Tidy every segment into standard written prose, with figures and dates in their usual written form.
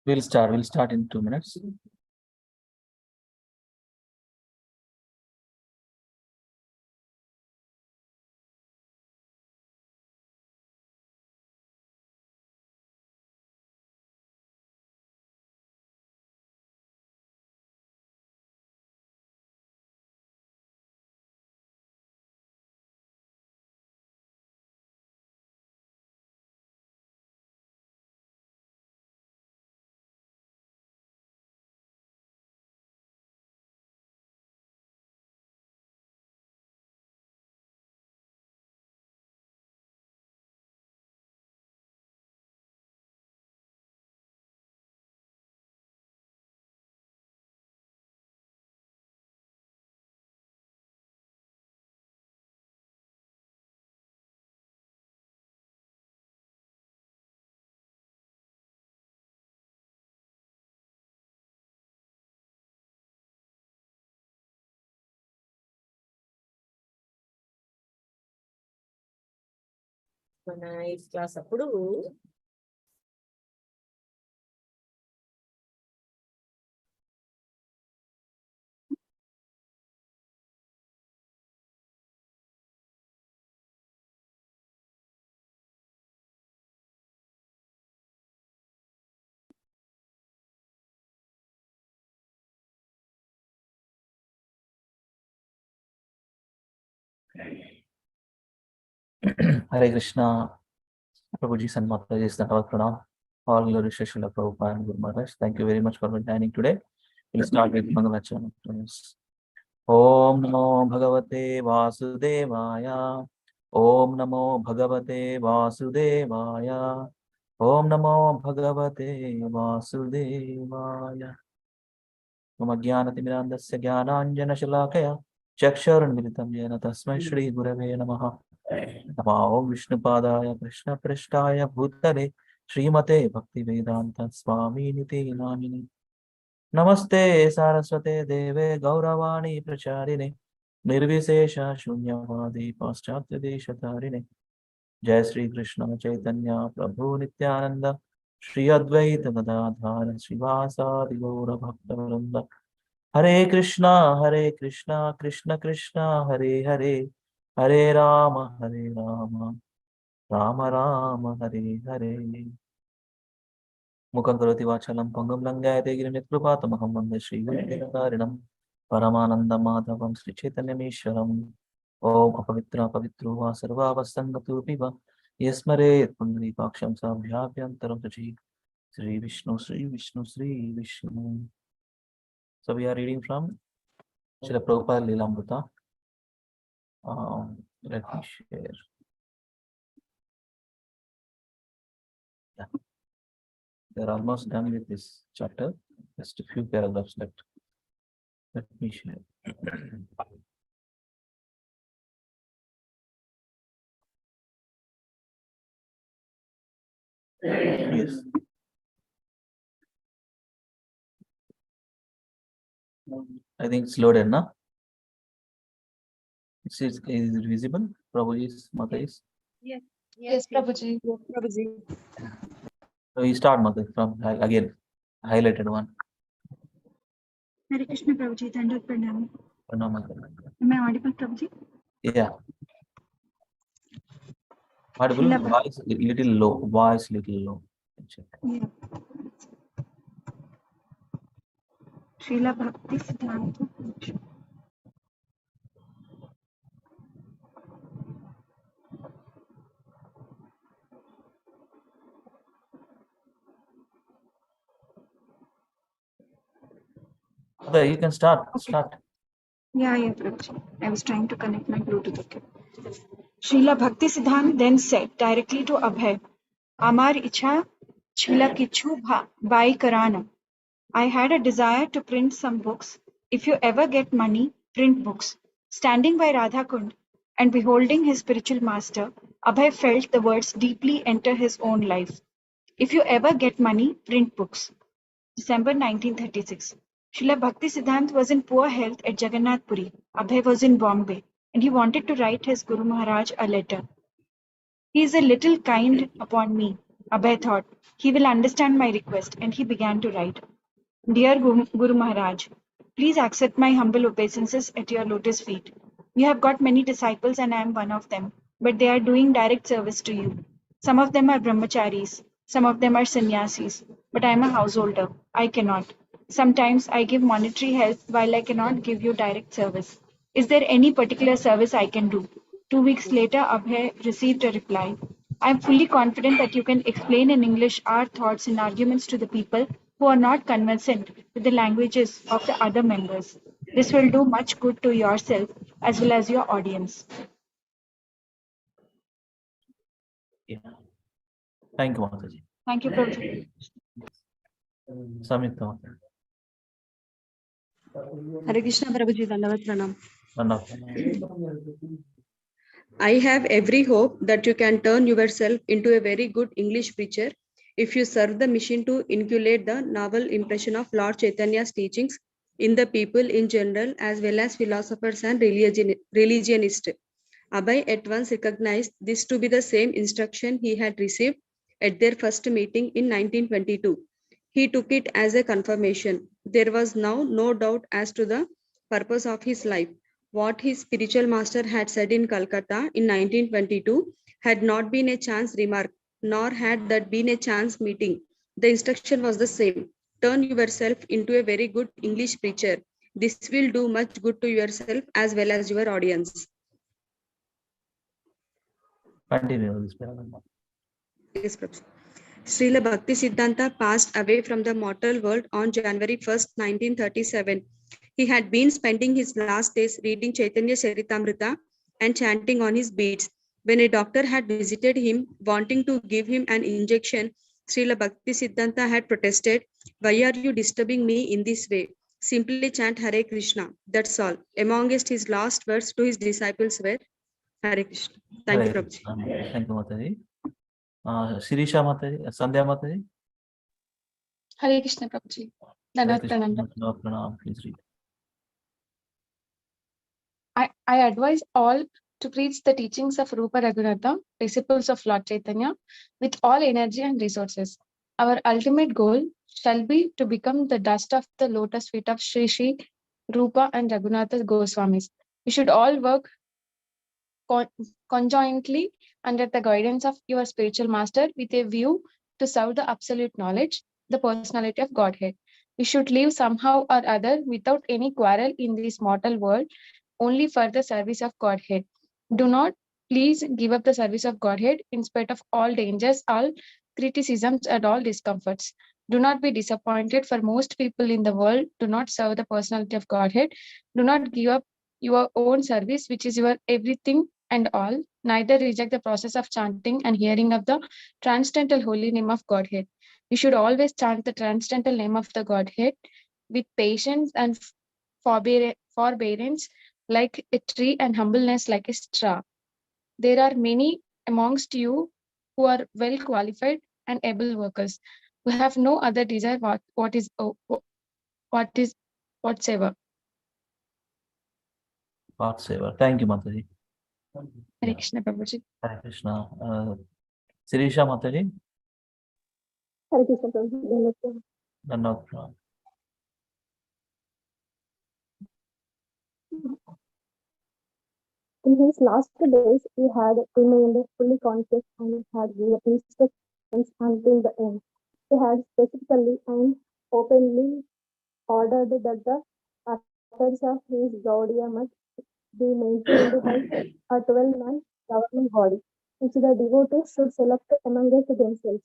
We'll start in 2 minutes. Nice class అప్పుడు Hare Krishna, Prabhuji and Mataji, Dandavad Pranam. All glory to Srila Prabhupada and Guru Maharaj. Thank you very much for joining today. We'll start with Mangalacharana. Om Namo Bhagavate Vasudevaya. Om Namo Bhagavate Vasudevaya. Om Namo Bhagavate Vasudevaya. Mama Jnanatimirandasya Jnananjana Chakshurunmilitam Yena Tasmai Shri Gurave Namaha. Namo Vishnupadaya Krishna Prishtaya Bhutale Srimate Bhaktivedanta Swami Niti Namini. Namaste Saraswate Deve Gauravani Pracharine Nirvisesha Shunyavadi Paschatya Deshatarine. Jai Sri Krishna Chaitanya Prabhu Nityananda Shri Advaita Gadadhara Srivasadi Gaura Bhaktavranda. Hare Krishna Krishna Krishna Hare Hare Hare Rama Rama Rama Hare Hare. Mukam karoti vachalam pangam langayate girinitrupatamaham vande Shri Gurunikarinam Paramananda Madhavam Sri Chaitanyameshwaram. Om apavitra pavitro va sarva vasangatu piva yasmare pundri paksham sabhyabhyantaram sachi Sri Vishnu Sri Vishnu Sri Vishnu. So we are reading from Srila Prabhupada Lilamrita. Let me share. Yeah. They're almost done with this chapter. Just a few paragraphs left. Let me share. Yes. I think it's loaded, na? Is it visible? Prabhuji's Mata is? Yes. Yes, Prabhuji. Yes, Prabhuji. So you start Mata from again, highlighted one. Hare Krishna, Prabhuji. Dandavad Pranam. Pranam. Am I audible, Prabhuji? Yeah. Audible, voice little low. Voice little low. Check. Yeah. Srila Bhakti Siddhanta. Okay, you can start. Okay. Start. Yeah, Prabhuji. I was trying to connect my Bluetooth. Okay. Srila Bhakti Siddhanta then said directly to Abhay, Amar Icha Chila Kichu Bai Karana. I had a desire to print some books. If you ever get money, print books. Standing by Radhakund and beholding his spiritual master, Abhay felt the words deeply enter his own life. If you ever get money, print books. December 1936. Srila Bhakti Siddhanta was in poor health at Jagannath Puri. Abhay was in Bombay and he wanted to write his Guru Maharaj a letter. He is a little kind upon me. Abhay thought, he will understand my request, and he began to write. Dear Guru Maharaj, please accept my humble obeisances at your lotus feet. You have got many disciples and I am one of them, but they are doing direct service to you. Some of them are brahmacharis, some of them are sannyasis, but I am a householder. I cannot. Sometimes I give monetary help while I cannot give you direct service. Is there any particular service I can do? 2 weeks later, Abhay received a reply. I am fully confident that you can explain in English our thoughts and arguments to the people who are not conversant with the languages of the other members. This will do much good to yourself as well as your audience. Yeah. Thank you, Mataji. Thank you, Prabhuji. Samyukta Mataji. Hare Krishna Prabhuji, Dandavat Pranam. Pranam. I have every hope that you can turn yourself into a very good English preacher if you serve the mission to inculcate the novel impression of Lord Chaitanya's teachings in the people in general as well as philosophers and religionists. Abhay at once recognized this to be the same instruction he had received at their first meeting in 1922. He took it as a confirmation. There was now no doubt as to the purpose of his life. What his spiritual master had said in Calcutta in 1922 had not been a chance remark, nor had that been a chance meeting. The instruction was the same. Turn yourself into a very good English preacher. This will do much good to yourself as well as your audience. Continue. Yes, Prabhu. Srila Bhakti Siddhanta passed away from the mortal world on January 1st, 1937. He had been spending his last days reading Chaitanya Charitamrita and chanting on his beads. When a doctor had visited him wanting to give him an injection, Srila Bhakti Siddhanta had protested, "Why are you disturbing me in this way? Simply chant Hare Krishna. That's all." Amongst his last words to his disciples were, Hare Krishna. Thank you, Prabhuji. Thank you, Mataji. Shirisha Mataji, Sandhya Mataji. Hare Krishna Prabhuji. Hare Dandavat Krishna, Pranam. Pranam, please read. I advise all to preach the teachings of Rupa Raghunatha, disciples of Lord Chaitanya, with all energy and resources. Our ultimate goal shall be to become the dust of the lotus feet of Sri Sri Rupa and Raghunatha Goswamis. We should all work conjointly under the guidance of your spiritual master with a view to serve the absolute knowledge, the personality of Godhead. We should live somehow or other without any quarrel in this mortal world, only for the service of Godhead. Do not please give up the service of Godhead in spite of all dangers, all criticisms, and all discomforts. Do not be disappointed, for most people in the world do not serve the personality of Godhead. Do not give up your own service, which is your everything and all. Neither reject the process of chanting and hearing of the transcendental holy name of Godhead. You should always chant the transcendental name of the Godhead with patience and forbearance like a tree and humbleness like a straw. There are many amongst you who are well qualified and able workers, who have no other desire whatsoever. Whatsoever. Thank you, Mataji. Hare Krishna Prabhuji. Hare Krishna. Shirisha Mataji. Hare Krishna Prabhuji. Dandavat Pranam. In his last days, he had remained fully conscious and had given instructions until the end. He had specifically and openly ordered that the affairs of his Gaudiya must be maintained by a 12-man governing body, which the devotees should select amongst themselves.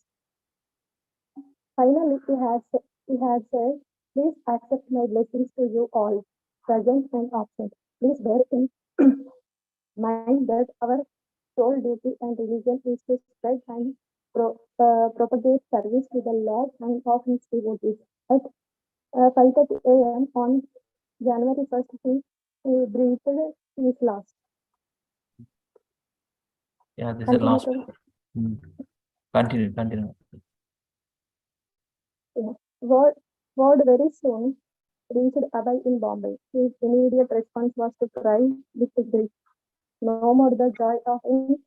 Finally, he had said, "Please accept my blessings to you all, present and absent. Please bear in mind that our sole duty and religion is to spread and propagate service to the Lord and of His devotees." At 5:30 a.m. on January 1st, he breathed his last. Yeah, this is the last. Continue. Yeah. Word very soon reached Abhay in Bombay. His immediate response was to cry with grief. No more the joy of an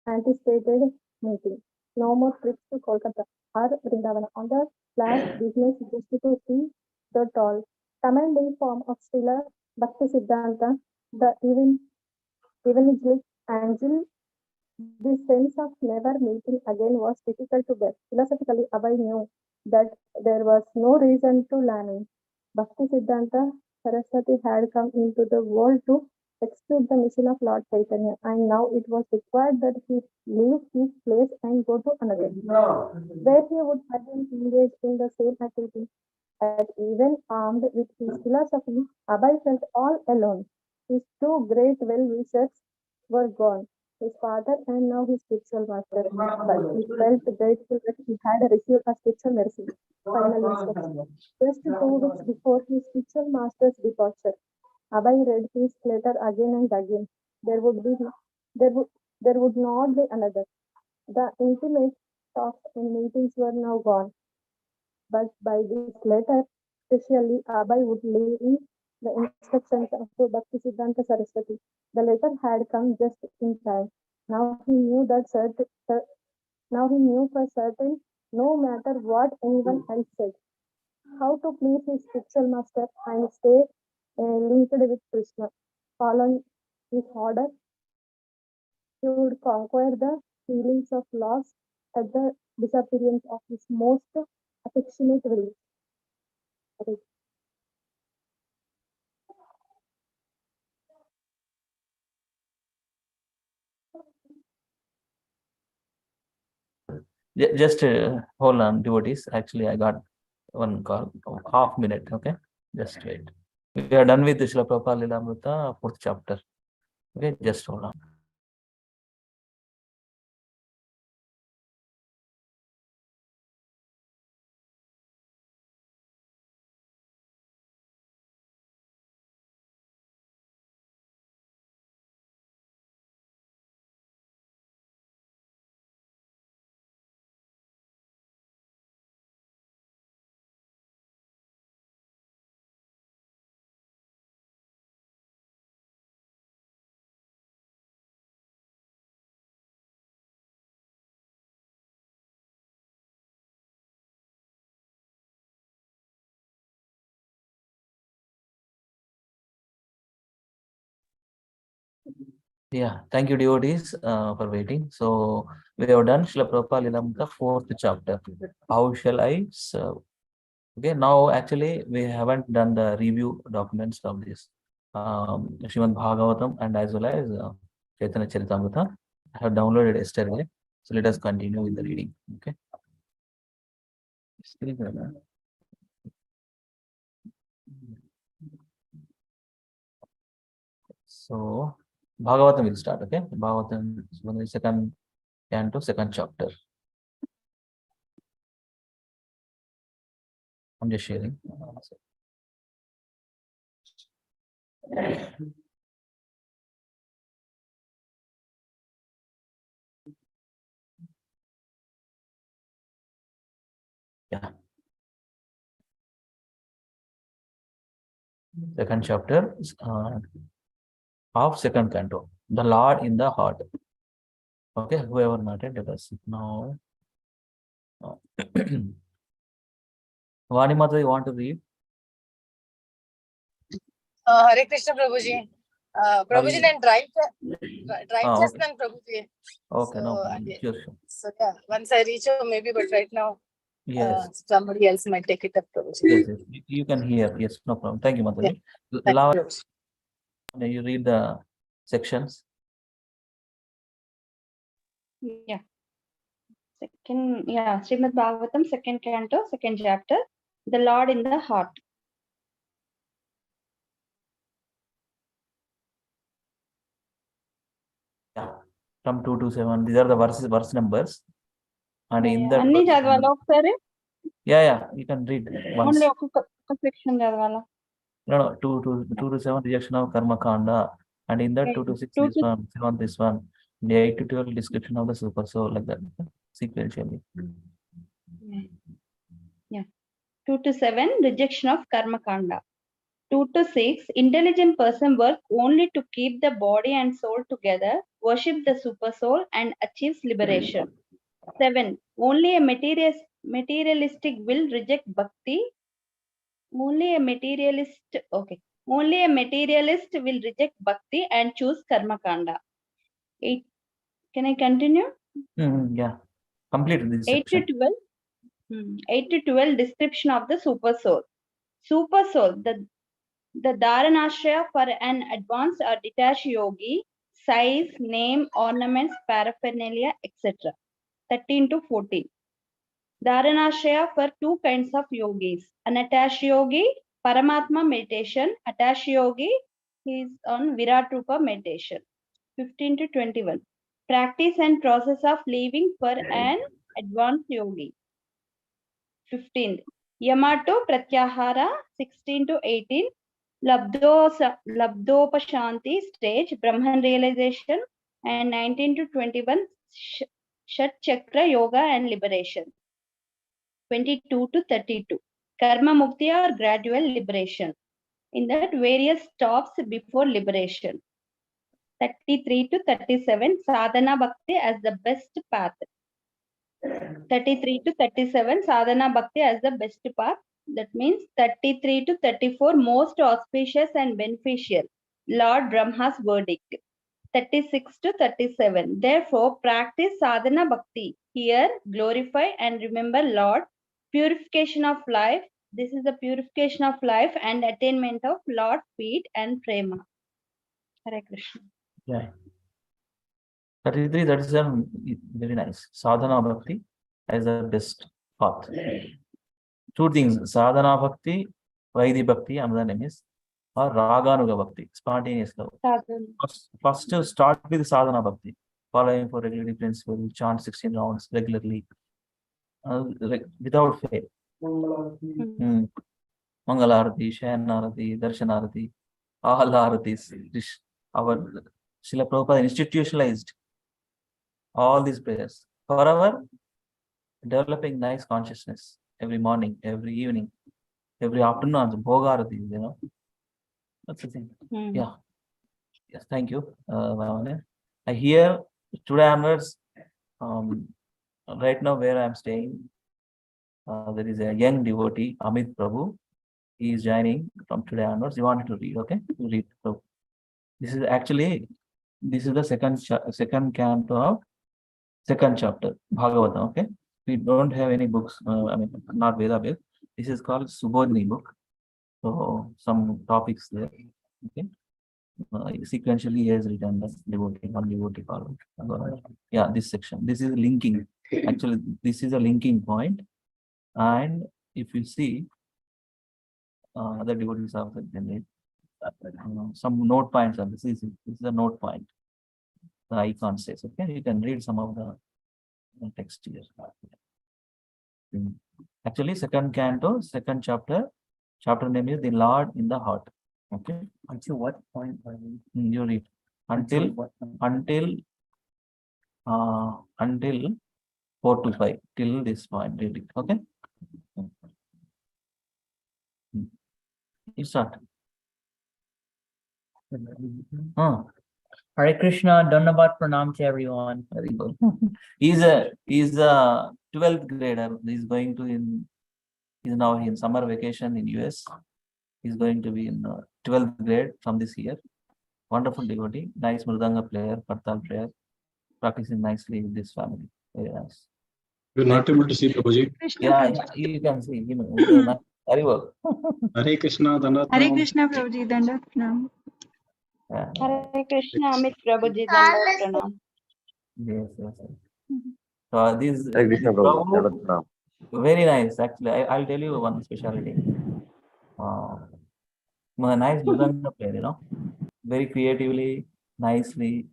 anticipated meeting. No more trips to Kolkata or Vrindavana on the last business just to see the tall, commanding form of Srila Bhakti Siddhanta, the evangelic angel. This sense of never meeting again was difficult to bear. Philosophically, Abhay knew that there was no reason to lament. Bhakti Siddhanta Saraswati had come into the world to execute the mission of Lord Chaitanya, and now it was required that he leave his place and go to another, where he would again engage in the same activity. At even armed with his philosophy, Abhay felt all alone. His two great well-wishers were gone, his father and now his spiritual master. But he felt grateful that he had received a spiritual mercy. Final instruction. Just 2 weeks before his spiritual master's departure, Abhay read his letter again and again. There would be there would there would not be another. The intimate talks and meetings were now gone. But by this letter, especially Abhay would leave in the instructions of Bhakti Siddhanta Saraswati. The letter had come just in time. Now he knew now he knew for certain, no matter what anyone else said, how to please his spiritual master and stay linked with Krishna. Following his order, he would conquer the feelings of loss at the disappearance of his most affectionate relative. Just hold on, devotees. Actually, I got one call, half minute. Okay, just wait. We are done with the Srila Prabhupada Lilamrita 4th chapter. Okay, just hold on. Yeah, thank you, devotees, for waiting. So we have done Srila Prabhupada Lilamrita 4th chapter. How shall I serve? Okay, now actually we haven't done the review documents of this Srimad Bhagavatam and as well as Chaitanya Charitamrita. I have downloaded yesterday. So let us continue with the reading. Okay. So Bhagavatam will start. Okay, Bhagavatam second canto, second chapter. I'm just sharing. Yeah. Second chapter, half second canto. The Lord in the heart. Okay, whoever mattered, let us now. Vani Mata, you want to read? Hare Krishna Prabhuji. Prabhuji, you- then drive Ah, just okay. then Prabhuji. Okay, no So, problem. Sure, sure. So yeah, once I reach home, maybe, but right now, Yes, somebody else might take it up, Prabhuji. yes, yes. You can hear. Yes, no problem. Thank you, Yeah. Mataji. Thank Allow you, Prabhuji. you read the sections. Yeah. Srimad Bhagavatam, second canto, second chapter, the Lord in the heart. Yeah, from 2 to 7. These are the verse numbers. And in that అన్ని verse చదవాలా number, ఒకసారి? yeah, you can read once. Only ఒక్కొక్క section చదవాలా? No, 2 to 7 rejection of karma kanda, and in that 2 to 6 Two this to one, 7 this one, the 8 to 12 description of the super soul, like that, sequentially. 2 to 7 rejection of karma kanda. 2 to 6 intelligent person work only to keep the body and soul together, worship the super soul and achieves liberation. 7. Only a materialistic will reject bhakti. Only a materialist, okay. Only a materialist will reject bhakti and choose karma kanda. 8. Can I continue? Yeah. Complete this 8 to section. 12. 8 to 12 description of the super soul. Super soul, the dharanashraya for an advanced or detached yogi, size, name, ornaments, paraphernalia, etc. 13 to 14. Dharanashraya for two kinds of yogis. Unattached yogi, Paramatma meditation. Attached yogi, he is on Virat Rupa meditation. 15 to 21. Practice and process of living for an advanced yogi. 15th. Yamato Pratyahara. 16 to 18. Labdopashanti stage, Brahman realization. And 19 to 21. Shat Chakra yoga and liberation. 22 to 32. Karma Mukti or gradual liberation. In that, various stops before liberation. 33 to 37. Sadhana Bhakti as the best path. 33 to 37. Sadhana Bhakti as the best path. That means 33 to 34. Most auspicious and beneficial. Lord Brahma's verdict. 36 to 37. Therefore, practice sadhana bhakti. Here, glorify and remember Lord. Purification of life. This is the purification of life and attainment of Lord feet and prema. Hare Krishna. Yeah. 33, that is very nice. Sadhana Bhakti as the best path. Two things, Sadhana Bhakti, Vaidhi Bhakti, another name is, or Raganuga Bhakti, spontaneous love. First start with Sadhana Bhakti, following for regularity principle, chant 16 rounds regularly, without fail. Mangalarati, Shayanarati, Darshanarati, all Aratis, our Srila Prabhupada institutionalized all these prayers. Forever developing nice consciousness every morning, every evening, every afternoon, Bhogarati, That's the thing. Yeah. Yes, thank you, Bhavane. I hear today onwards, right now where I'm staying, there is a young devotee, Amit Prabhu. He is joining from today onwards. You wanted to read, okay? You read. So this is the second canto of second chapter, Bhagavatam, okay? We don't have any books, not Veda based. This is called Subodhini book. So some topics there, okay? Sequentially he has written the devotee, one devotee column. Yeah, this section. This is linking. Actually, this is a linking point. And if you see, other devotees also generate some note points on this. This is a note point. The icon says, okay, you can read some of the text here. Actually, second canto, second chapter name is The Lord in the Heart. Okay. Until what point are you read? Until 4 to 5. Till this point, read it. Okay. You start. Hare Krishna, Dandavat Pranam to everyone. Very good. He's a 12th grader. He's now in summer vacation in US. He's going to be in 12th grade from this year. Wonderful devotee, nice mridanga player, kartal player, practicing nicely with this family. Very nice. You're not able to see Prabhuji. Yeah, you can see him. Very well. Hare Krishna, Dandavat Hare Pranam. Krishna, Prabhuji, Dandavat Pranam. Hare Krishna, Amit Prabhuji, Dandavat Pranam. Yes. So this Hare Krishna, Prabhu. Prabhu, very nice. Actually, I'll tell you one specialty. Nice mridanga player, very creatively, nicely,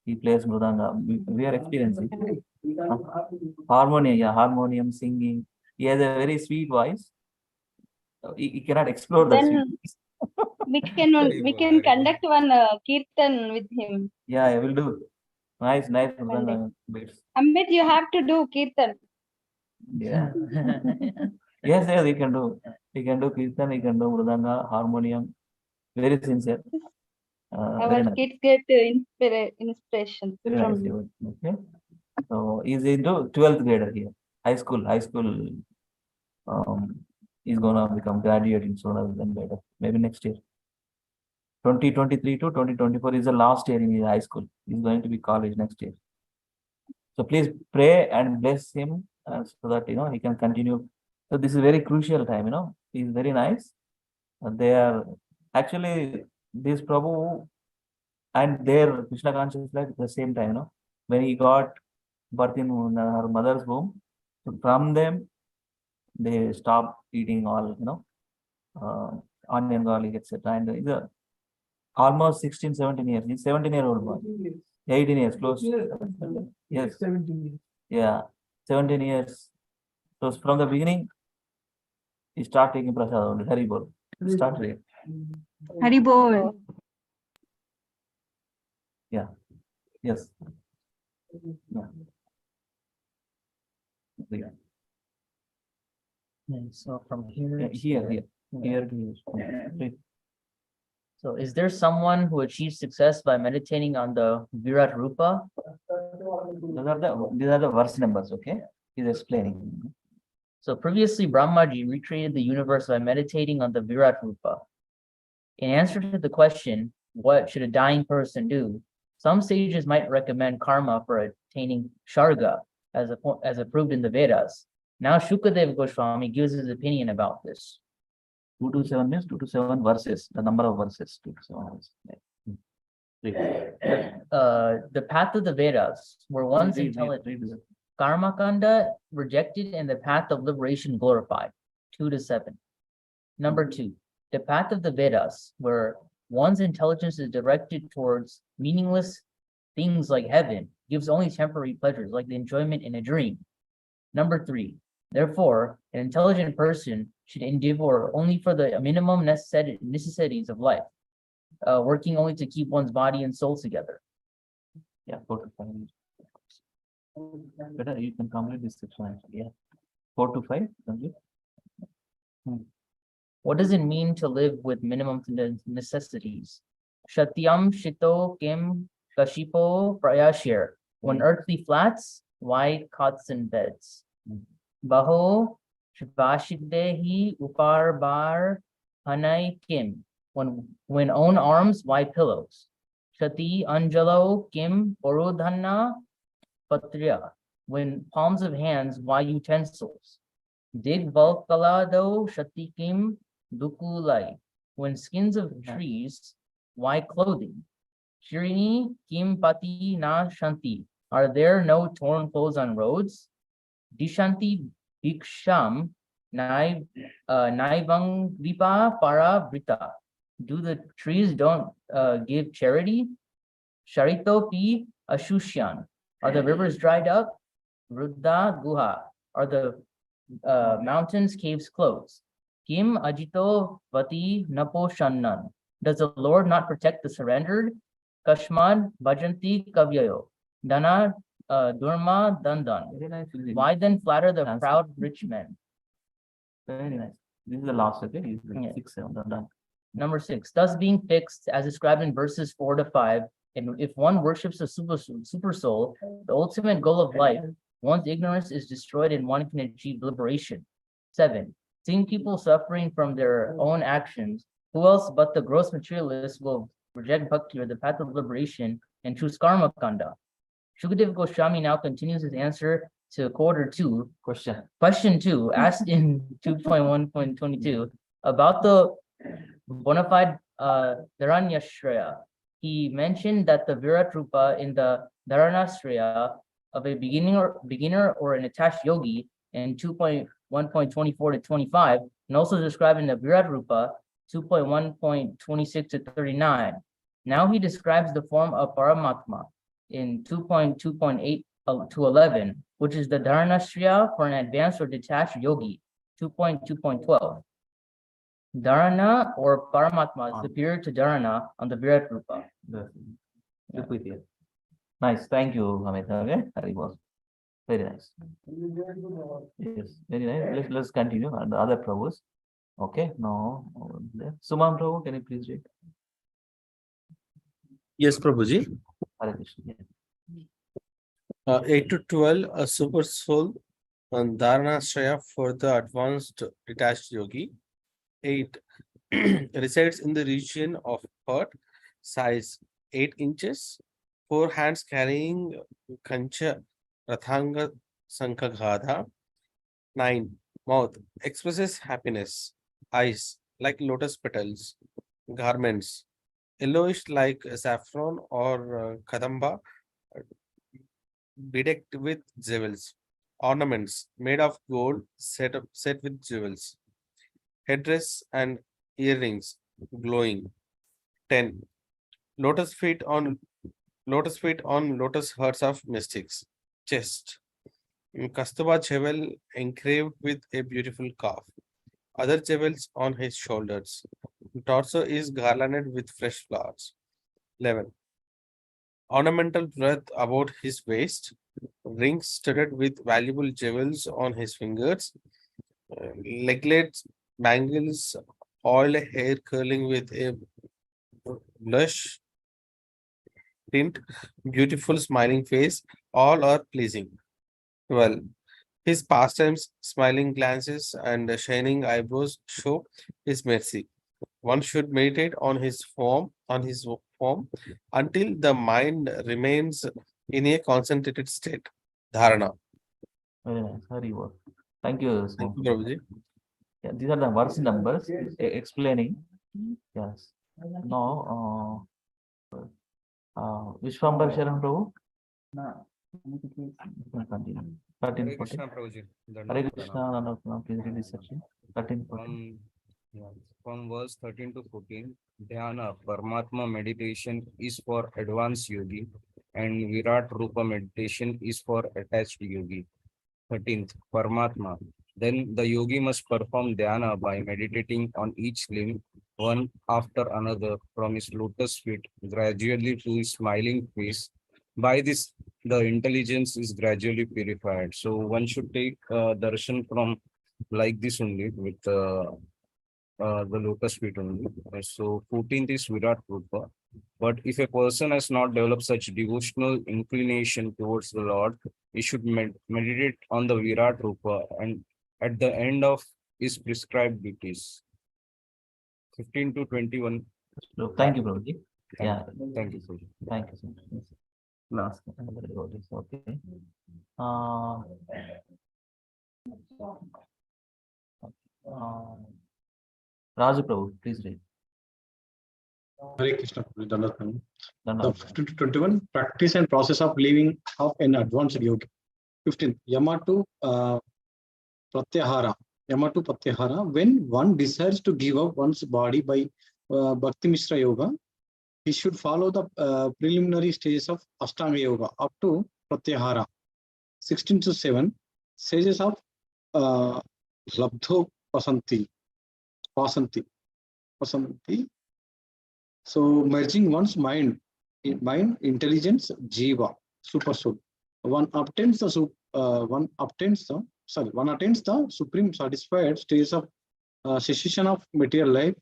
he plays mridanga. We are experiencing harmonium, singing. He has a very sweet voice. He cannot explore the Then sweet. we can conduct one kirtan with him. Yeah, I will do. Nice mridanga beats. Amit, you have to do kirtan. Yeah. Yes, he can do. He can do kirtan, he can do mridanga, harmonium. Very sincere. Our kids get inspiration from you. Okay. So he's into 12th grader here. High school. He's gonna become graduating sooner than later. Maybe next year. 2023 to 2024 is the last year in his high school. He's going to be college next year. So please pray and bless him so that he can continue. So this is very crucial time. He's very nice. They are actually this Prabhu and their Krishna consciousness like the same time. When he got birth in her mother's womb, so from them they stop eating all onion, garlic, etc. And he's almost 16, 17 years. He's 17-year-old boy. 18 years, close. Yes. 17 years. Yeah, 17 years. So from the beginning, he start taking prasad only. Hari bol. Start reading. Hari bol. Yeah. Yes. Yeah. Yeah. And so from here, Here to here. Yeah. So is there someone who achieves success by meditating on the Virat Rupa? These are the verse numbers, okay? He's explaining. So previously, Brahmaji recreated the universe by meditating on the Virat Rupa. In answer to the question, what should a dying person do? Some sages might recommend karma for attaining Sharga, as approved in the Vedas. Now Shukadeva Goswami gives his opinion about this. 227 means 227 verses, the number of verses. 227 verses. The path of the Vedas were once intelligent. Karma Kanda rejected and the path of liberation glorified. 2 to 7. Number 2, the path of the Vedas, where one's intelligence is directed towards meaningless things like heaven, gives only temporary pleasures like the enjoyment in a dream. Number 3, therefore, an intelligent person should endeavor only for the minimum necessities of life, working only to keep one's body and soul together. Yeah, 4 to 5. Better you can complete this section actually. Yeah. 4 to 5. What does it mean to live with minimum necessities? Shatyam Shito Kim Kashipo Prayashir. When earthly flats, why cots and beds? Baho Shivashidehi Upar Bar Hanai Kim. When own arms, why pillows? Shati Anjalo Kim Orudhana Patriya. When palms of hands, why utensils? Dig Valkalado Shati Kim Dukulai. When skins of trees, why clothing? Shirini Kim Pati Na Shanti. Are there no torn clothes on roads? Dishanti Biksham Naivang Vipa Para Brita. Do the trees don't give charity? Sharito Pi Ashushan. Are the rivers dried up? Ruddha Guha. Are the mountains caves closed? Kim Ajito Vati Napo Shannan. Does the Lord not protect the surrendered? Kashmad Bhajanti Kavyayo. Dana Durma Dandan. Very nice. Why then flatter the proud rich men? Very nice. This is the last, okay? Yeah. 6, 7, done. Number 6, thus being fixed as described in verses 4 to 5, and if one worships the super soul, the ultimate goal of life, one's ignorance is destroyed and one can achieve liberation. 7, seeing people suffering from their own actions, who else but the gross materialist will reject bhakti or the path of liberation and choose karma kanda? Shukadeva Goswami now continues his answer to quarter 2. Question 2, asked in 2.1.22 about the bona fide Dharanyashraya. He mentioned that the Virat Rupa in the Dharanashraya of a beginner or an attached yogi in 2.1.24 to 25, and also described in the Virat Rupa 2.1.26 to 39. Now he describes the form of Paramatma in 2.2.8 to 11, which is the Dharanashraya for an advanced or detached yogi, 2.2.12. Dharana or Paramatma is superior to Dharana on the Virat Rupa. Nice, thank you, Amit. Okay, that was very nice. Yes, very nice. Let's continue on the other Prabhus. Okay, now Sumam Prabhu, can you please read? Yes, Prabhuji. Hare Krishna. 8 to 12, a super soul and Dharanashraya for the advanced detached yogi. 8 resides in the region of heart, size 8 inches, 4 hands carrying Kancha Rathanga Sankaghadha. 9 mouth expresses happiness, eyes like lotus petals, garments yellowish like saffron or kadamba, bedecked with jewels, ornaments made of gold set with jewels, headdress and earrings glowing. 10 lotus feet on lotus hearts of mystics, chest Kastaba jewel engraved with a beautiful calf, other jewels on his shoulders. Torso is garlanded with fresh flowers. 11 ornamental wreath about his waist, rings studded with valuable jewels on his fingers, leglets, bangles, oil hair curling with a blush tint, beautiful smiling face, all are pleasing. Well, his pastimes, smiling glances, and shining eyebrows show his mercy. One should meditate on his form, until the mind remains in a concentrated state. Dharana. Very nice. Hari Bol. Thank you, Thank you, Swami. Prabhuji. Yeah, these are the verse numbers explaining. Yes. Now, Vishwambar Sharan Prabhu. Continue. 13, Hare 14. Krishna, Prabhuji. Hare Krishna, Nanakuna, please read this section. 13, 14. From verse 13 to 14, Dhyana, Paramatma meditation is for advanced yogi, and Virat Rupa meditation is for attached yogi. 13th, Paramatma. Then the yogi must perform dhyana by meditating on each limb, one after another, from his lotus feet, gradually to his smiling face. By this, the intelligence is gradually purified. So one should take darshan from like this only, with the lotus feet only. So 14th is Virat Rupa. But if a person has not developed such devotional inclination towards the Lord, he should meditate on the Virat Rupa and at the end of his prescribed duties. 15 to 21. So, thank you, Prabhuji. Yeah. Thank you, Prabhuji. Thank you so much. Last. Okay. Uh, Raju Prabhu, please read. Hare Krishna, Prabhuji, Dandavat. The Dandavat. 15 to 21, practice and process of living of an advanced yogi. 15, Yama to Pratyahara. Yama to Pratyahara. When one desires to give up one's body by Bhakti Mishra Yoga, he should follow the preliminary stages of Ashtanga Yoga up to Pratyahara. 16 to 7, stages of Labdho Pasanti. So merging one's mind, intelligence, jiva, super soul. One attains the supreme satisfied stage of cessation of material life,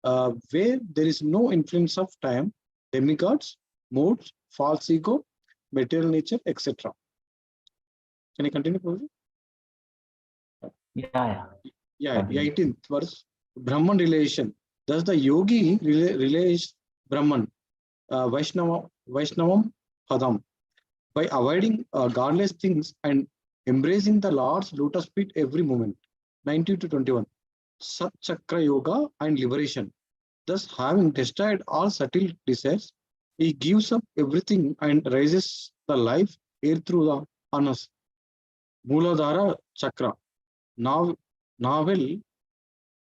where there is no influence of time, demigods, modes, false ego, material nature, etc. Can I continue, Prabhuji? Yeah. 18th verse, Brahman relation. Thus the yogi relays Brahman, Vaishnavam Padam, by avoiding godless things and embracing the Lord's lotus feet every moment. 19 to 21. Sat Chakra Yoga and liberation. Thus, having destroyed all subtle desires, he gives up everything and raises the life air through the anus. Mooladhara Chakra. Novel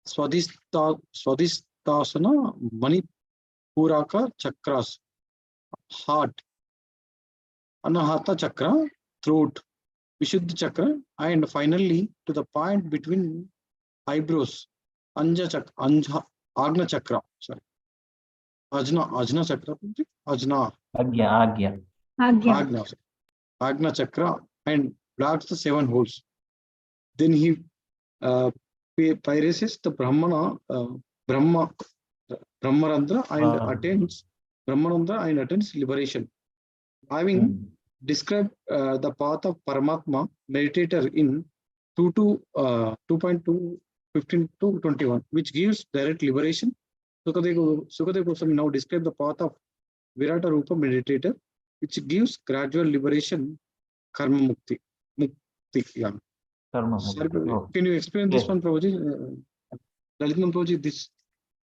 Swadhisthasana Manipuraka Chakras. Heart. Anahata Chakra. Throat. Vishuddha Chakra. And finally, to the point between eyebrows. Agna Chakra. Sorry. Ajna Chakra. Agna Chakra. And blocks the 7 holes. Then he pyresis the Brahmarandra and attains liberation. Having describe the path of Paramatma meditator in 2.2 15 to 21, which gives direct liberation. Sukadev Goswami now describe the path of Virata Rupa meditator, which gives gradual liberation, karma mukti. Yeah. Karma. Sorry, Oh. can you explain this Yes. one, Prabhuji? Lalitnam Prabhuji, this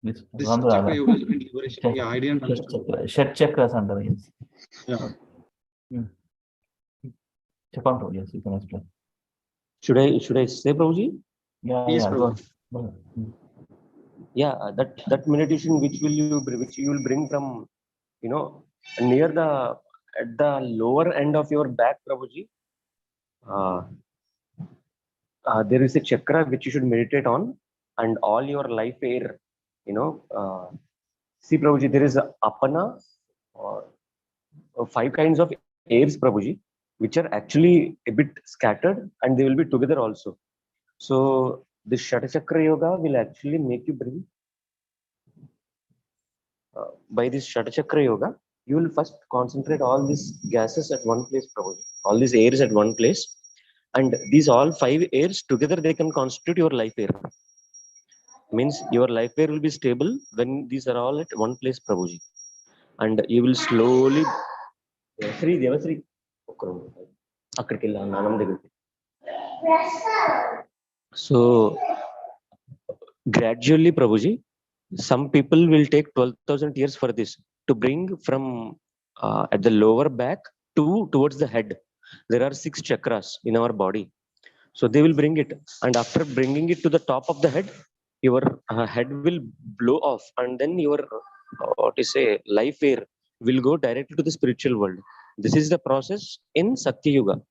Randhara. chakra yoga and liberation. Yeah, I didn't understand. Shat chakras under, yes. Yeah. Chapan, yes, you can explain. Should I say, Prabhuji? Yeah, Yes, yeah, Prabhuji. go ahead. Yeah, that meditation which you will bring from, near at the lower end of your back, Prabhuji. There is a chakra which you should meditate on, and all your life air, see, Prabhuji, there is a apana, or 5 kinds of airs, Prabhuji, which are actually a bit scattered, and they will be together also. So this Shata Chakra Yoga will actually make you bring, by this Shata Chakra Yoga, you will first concentrate all these gases at one place, Prabhuji, all these airs at one place. And these all 5 airs together, they can constitute your life air. Means your life air will be stable when these are all at one place, Prabhuji. And you will slowly, Devasri, so gradually, Prabhuji, some people will take 12,000 years for this to bring from at the lower back towards the head. There are 6 chakras in our body. So they will bring it, and after bringing it to the top of the head, your head will blow off, and then your life air will go directly to the spiritual world. This is the process in Satya Yuga.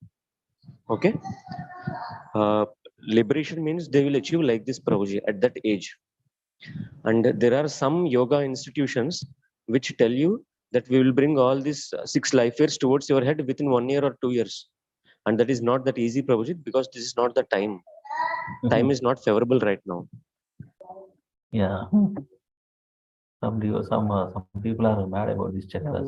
Okay. Liberation means they will achieve like this, Prabhuji, at that age. And there are some yoga institutions which tell you that we will bring all these 6 life airs towards your head within 1 year or 2 years. And that is not that easy, Prabhuji, because this is not the time. Time is not favorable right now. Yeah. Some people are mad about these chakras.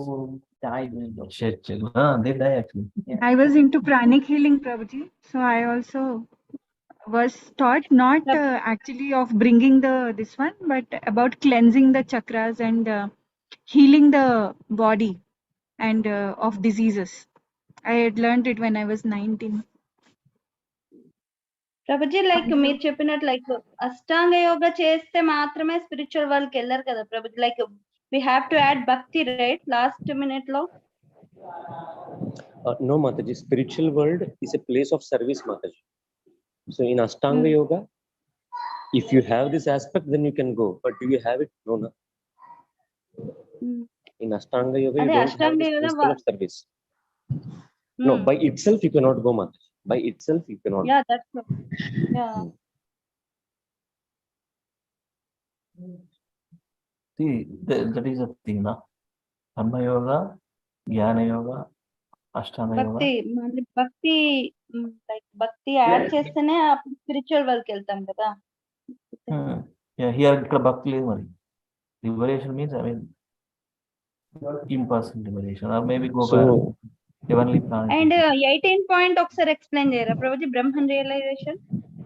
They die actually. I was into pranic healing, Prabhuji. So I also was taught not actually of bringing this one, but about cleansing the chakras and healing the body and of diseases. I had learned it when I was 19. Prabhuji like మీరు చెప్పినట్టు like అష్టాంగ యోగా చేస్తే మాత్రమే spiritual world కి వెళ్ళారు కదా Prabhuji like we have to add bhakti right last minute లో No, Mataji, spiritual world is a place of service, Mataji. So in Ashtanga Yoga, if you have this aspect, then you can go. But do you have it? No, no. In Ashtanga Yoga, you don't have this principle of service. No, by itself, you cannot go, Mataji. By itself, you cannot. Yeah, that's true. Yeah. See, that is a thing, na? Karma Yoga, Jnana Yoga, Ashtanga Yoga. భక్తి like భక్తి add చేస్తేనే అప్పుడు spiritual world కి వెళ్తాం కదా. Yeah, here ikkada bhakti లేదు మరి. Liberation means, I mean, impersonal liberation, or maybe go back heavenly planet. And 18 point ఒకసారి ఎక్స్ప్లెయిన్ చేయరా Prabhuji? Brahman realisation.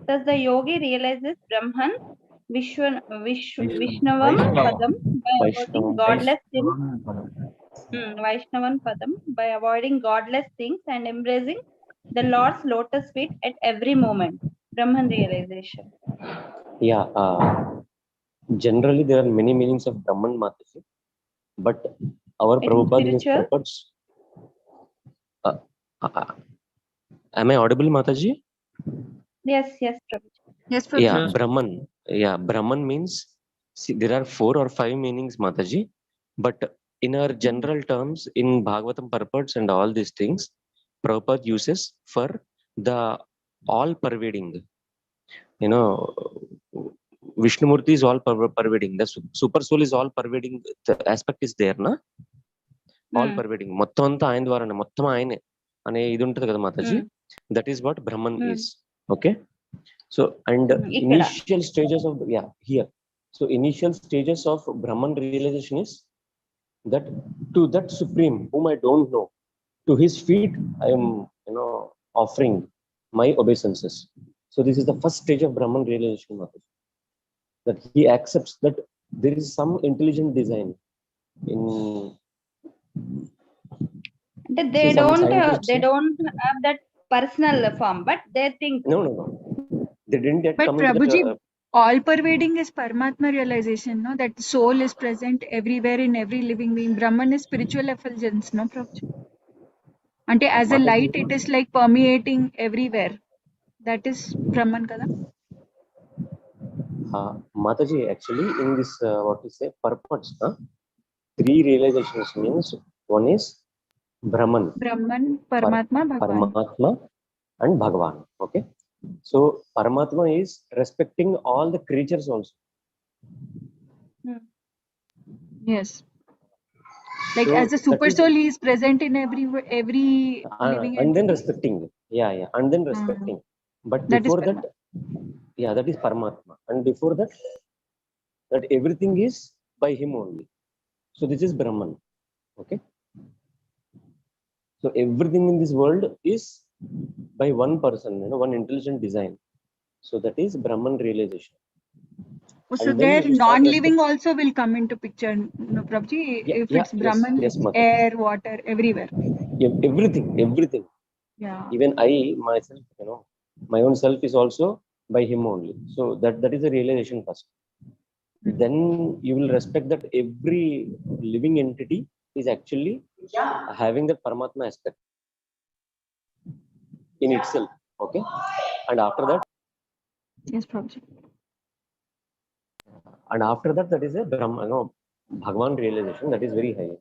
Does the yogi realizes Brahman Vishnavam Padam by avoiding godless things? Vaishnavan Padam by avoiding godless things and embracing the Lord's lotus feet at every moment. Brahman realization. Yeah. Generally, there are many meanings of Brahman, Mataji. But our Prabhupada purports. Am I audible, Mataji? Yes, Prabhuji. Yes, Prabhuji. Yeah, Brahman. Yeah, Brahman means, see, there are 4 or 5 meanings, Mataji. But in our general terms, in Bhagavatam purports and all these things, Prabhupada uses for the all-pervading. Vishnumurti is all pervading. The super soul is all pervading. The aspect is there, na? All pervading. Mottam anta ayan dwarane, mottam ayane ane idu untadi kada, Mataji. That is what Brahman is. Okay. So, and initial stages of here. So initial stages of Brahman realization is that to that supreme whom I don't know, To his feet, I am, offering my obeisances. So this is the first stage of Brahman realization, Mataji. That he accepts that there is some intelligent design in. They some don't scientists. have that personal form, but they think. No. They didn't yet But come into Prabhuji, that. all pervading is Paramatma realization, no? That soul is present everywhere in every living being. Brahman is spiritual effulgence, no, Prabhuji? Ante as a Mataji, light, it is like permeating everywhere. That is Brahman, kada? Mataji, actually, in this, what we say, purpose, three realizations means one is Brahman, Brahman, Paramatma, Bhagwan. Paramatma, and Bhagwan. Okay. So Paramatma is respecting all the creatures also. Yes. Like So as a super soul, he is present in every living and then entity. respecting. Yeah, and then respecting. But That is before that, Paramatma. yeah, that is Paramatma. And before that, that everything is by him only. So this is Brahman. Okay. So everything in this world is by one person, one intelligent design. So that is Brahman realization. So And then there you start non-living also will come into picture, no, Prabhuji? If it's Brahman, yes, air, water, everywhere. Everything. Yeah. Even I myself, my own self is also by him only. So that is a realization first. Then you will respect that every living entity is actually having that Paramatma aspect in itself. Okay. And after that, Yes, Prabhuji. and after that, that is a Bhagwan realization that is very high.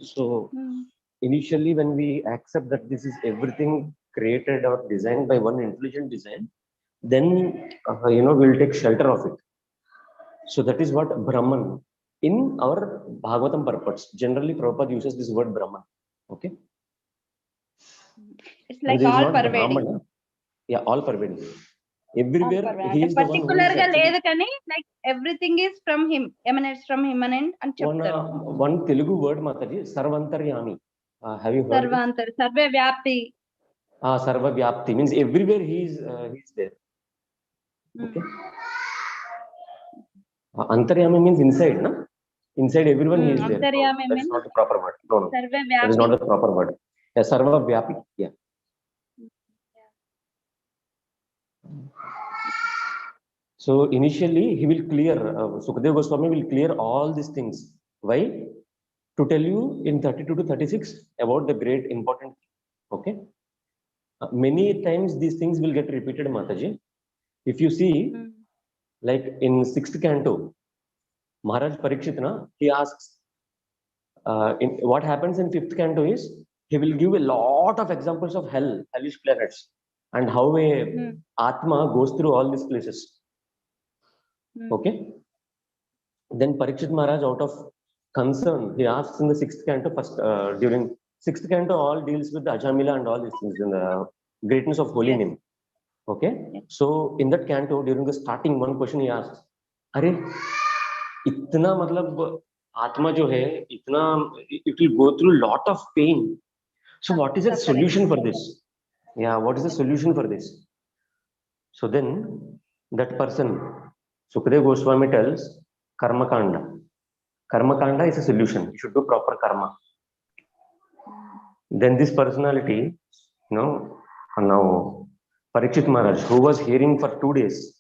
So initially, when we accept that this is everything created or designed by one intelligent design, then we'll take shelter of it. So that is what Brahman in our Bhagavatam purports. Generally, Prabhupada uses this word Brahman. Okay. It's like all pervading. Yeah, all pervading. Everywhere he is the one who is actually, like everything is from him, emanates from him and chapter. One Telugu word, Mataji, Sarvantaryami. Have you heard? Sarvantar, Sarva Vyapti. Sarva Vyapti means everywhere he is there. Okay. Antaryami means inside, na? Inside everyone he is there. Antaryami That is not the proper word. No. Sarva That is not the proper word. Yeah, Sarva Vyapi. Yeah. So initially he will clear, Sukadeva Goswami will clear all these things. Why? To tell you in 32 to 36 about the great important. Okay. Many times these things will get repeated, Mataji. If you see, like in 6th canto, Maharaj Parikshitna, he asks, what happens in 5th canto is, he will give a lot of examples of hellish planets, and how a Atma goes through all these places. Okay. Then Parikshit Maharaj, out of concern, he asks in the 6th canto, first during 6th canto, all deals with the Ajamila and all these things, in the greatness of holy name. Okay. So in that canto, during the starting, one question he asks, अरे इतना मतलब आत्मा जो है इतना, it will go through lot of pain. So what is the solution for this? Yeah, what is the solution for this? So then that person, Sukadeva Goswami tells, Karma Kanda. Karma Kanda is a solution. You should do proper karma. Then this personality, now Parikshit Maharaj, who was hearing for 2 days,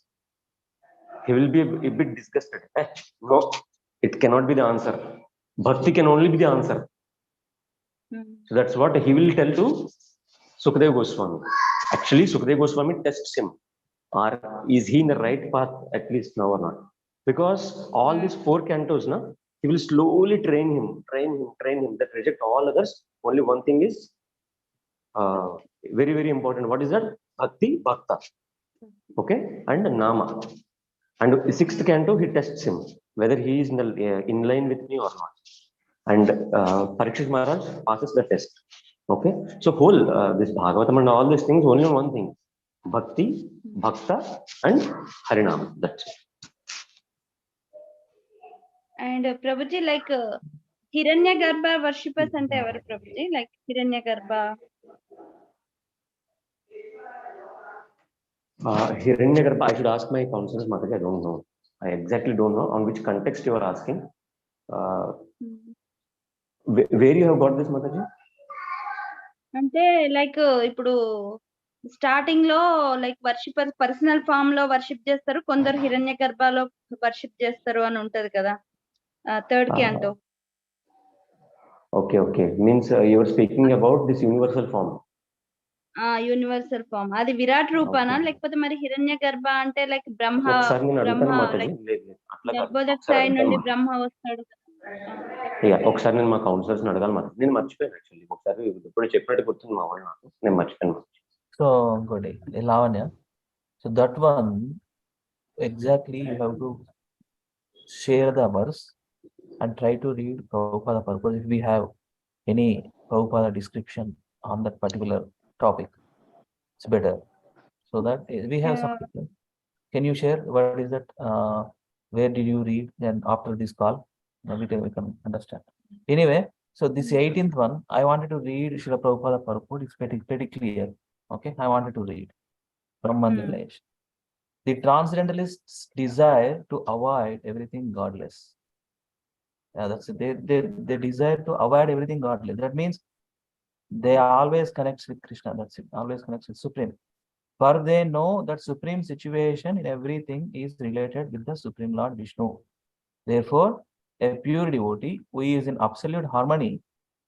he will be a bit disgusted. No, it cannot be the answer. Bhakti can only be the answer. So that's what he will tell to Sukadeva Goswami. Actually, Sukadeva Goswami tests him. Or is he in the right path at least now or not? Because all these 4 cantos, he will slowly train him, that reject all others. Only one thing is very, very important. What is that? Bhakti, Bhakta. Okay, and Nama. And 6th canto, he tests him whether he is in line with me or not. And Parikshit Maharaj passes the test. Okay, so whole this Bhagavatam and all these things, only one thing: Bhakti, Bhakta, and Harinam. That's it. And Prabhuji, like Hiranyagarbha worshippers ante evaru Prabhuji? Like Hiranyagarbha. Hiranyagarbha, I should ask my counselors, Mataji. I don't know. I exactly don't know on which context you are asking. Where you have got this, Mataji? అంటే like ఇప్పుడు starting లో like worshipper personal form లో worship చేస్తారు, కొందరు హిరణ్య గర్భాలో worship చేస్తారు అని ఉంటది కదా third canto. Okay. Means you are speaking about this universal form. Universal form అది విరాట్ రూపానా లేకపోతే మరి హిరణ్య గర్భ అంటే లైక్ బ్రహ్మ గర్భోదక్షాయి నుండి బ్రహ్మ వస్తాడు. ఒకసారి నేను మా కౌన్సిలర్స్ అడగాలి మరి, నేను మర్చిపోయాను యాక్చువల్లీ. ఒకసారి ఇప్పుడు చెప్పినట్టు గుర్తుంది మా వాళ్ళు, నాకు నేను మర్చిపోయాను. సో ఇంకోటి Lavanya, so that one exactly you have to share the verse and try to read Prabhupada purpose. If we have any Prabhupada description on that particular topic, it's better. So that we have some people. Can you share what is that? Where did you read? And after this call, we can understand. Anyway, so this 18th one, I wanted to read Srila Prabhupada purport. It's pretty clear. Okay, I wanted to read Brahman Revelation. The transcendentalists desire to avoid everything godless. Yeah, that's it. They desire to avoid everything godless. That means they always connects with Krishna. That's it. Always connects with Supreme. For they know that supreme situation in everything is related with the Supreme Lord Vishnu. Therefore, a pure devotee who is in absolute harmony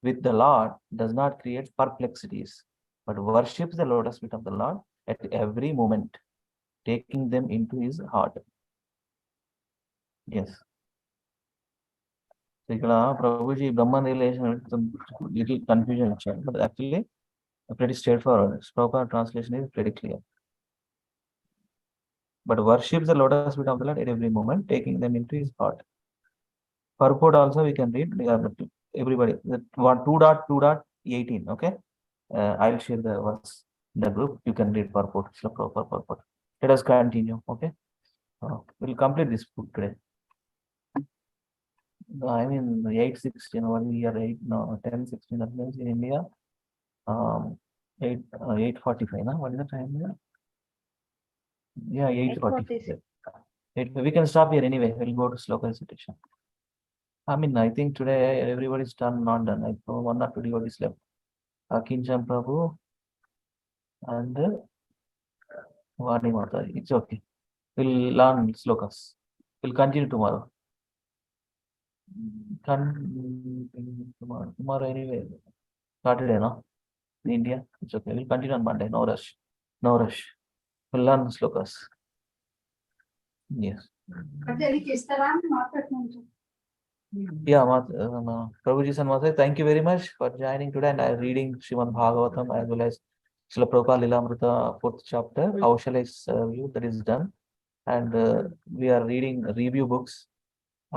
with the Lord does not create perplexities, but worships the lotus feet of the Lord at every moment, taking them into his heart. Yes. ఇక్కడ Prabhuji Brahman relation little confusion ఇచ్చారు, but actually pretty straightforward. Proper translation is pretty clear. But worships the lotus feet of the Lord at every moment, taking them into his heart. Purport also we can read. Everybody, 2.2.18. Okay, I'll share the verse in the group. You can read purport. Proper purport. Let us continue. Okay, we'll complete this book today. I mean 8:16. We are 10:16. That means in India, 8:45. Now, what is the time here? Yeah, 8:45. We can stop here anyway. We'll go to sloka recitation. I mean, I think today everybody's done, not done. I know 1 or 2 devotees left. Kincham Prabhu and Vani Mata. It's okay. We'll learn slokas. We'll continue tomorrow. Tomorrow anyway. Saturday, no? In India. It's okay. We'll continue on Monday. No rush. We'll learn slokas. Yes. Yeah, Prabhuji and Mata, thank you very much for joining today. And I'm reading Srimad Bhagavatam as well as Srila Prabhupada Lilamrita-4th chapter. How shall I serve you? That is done. And we are reading review books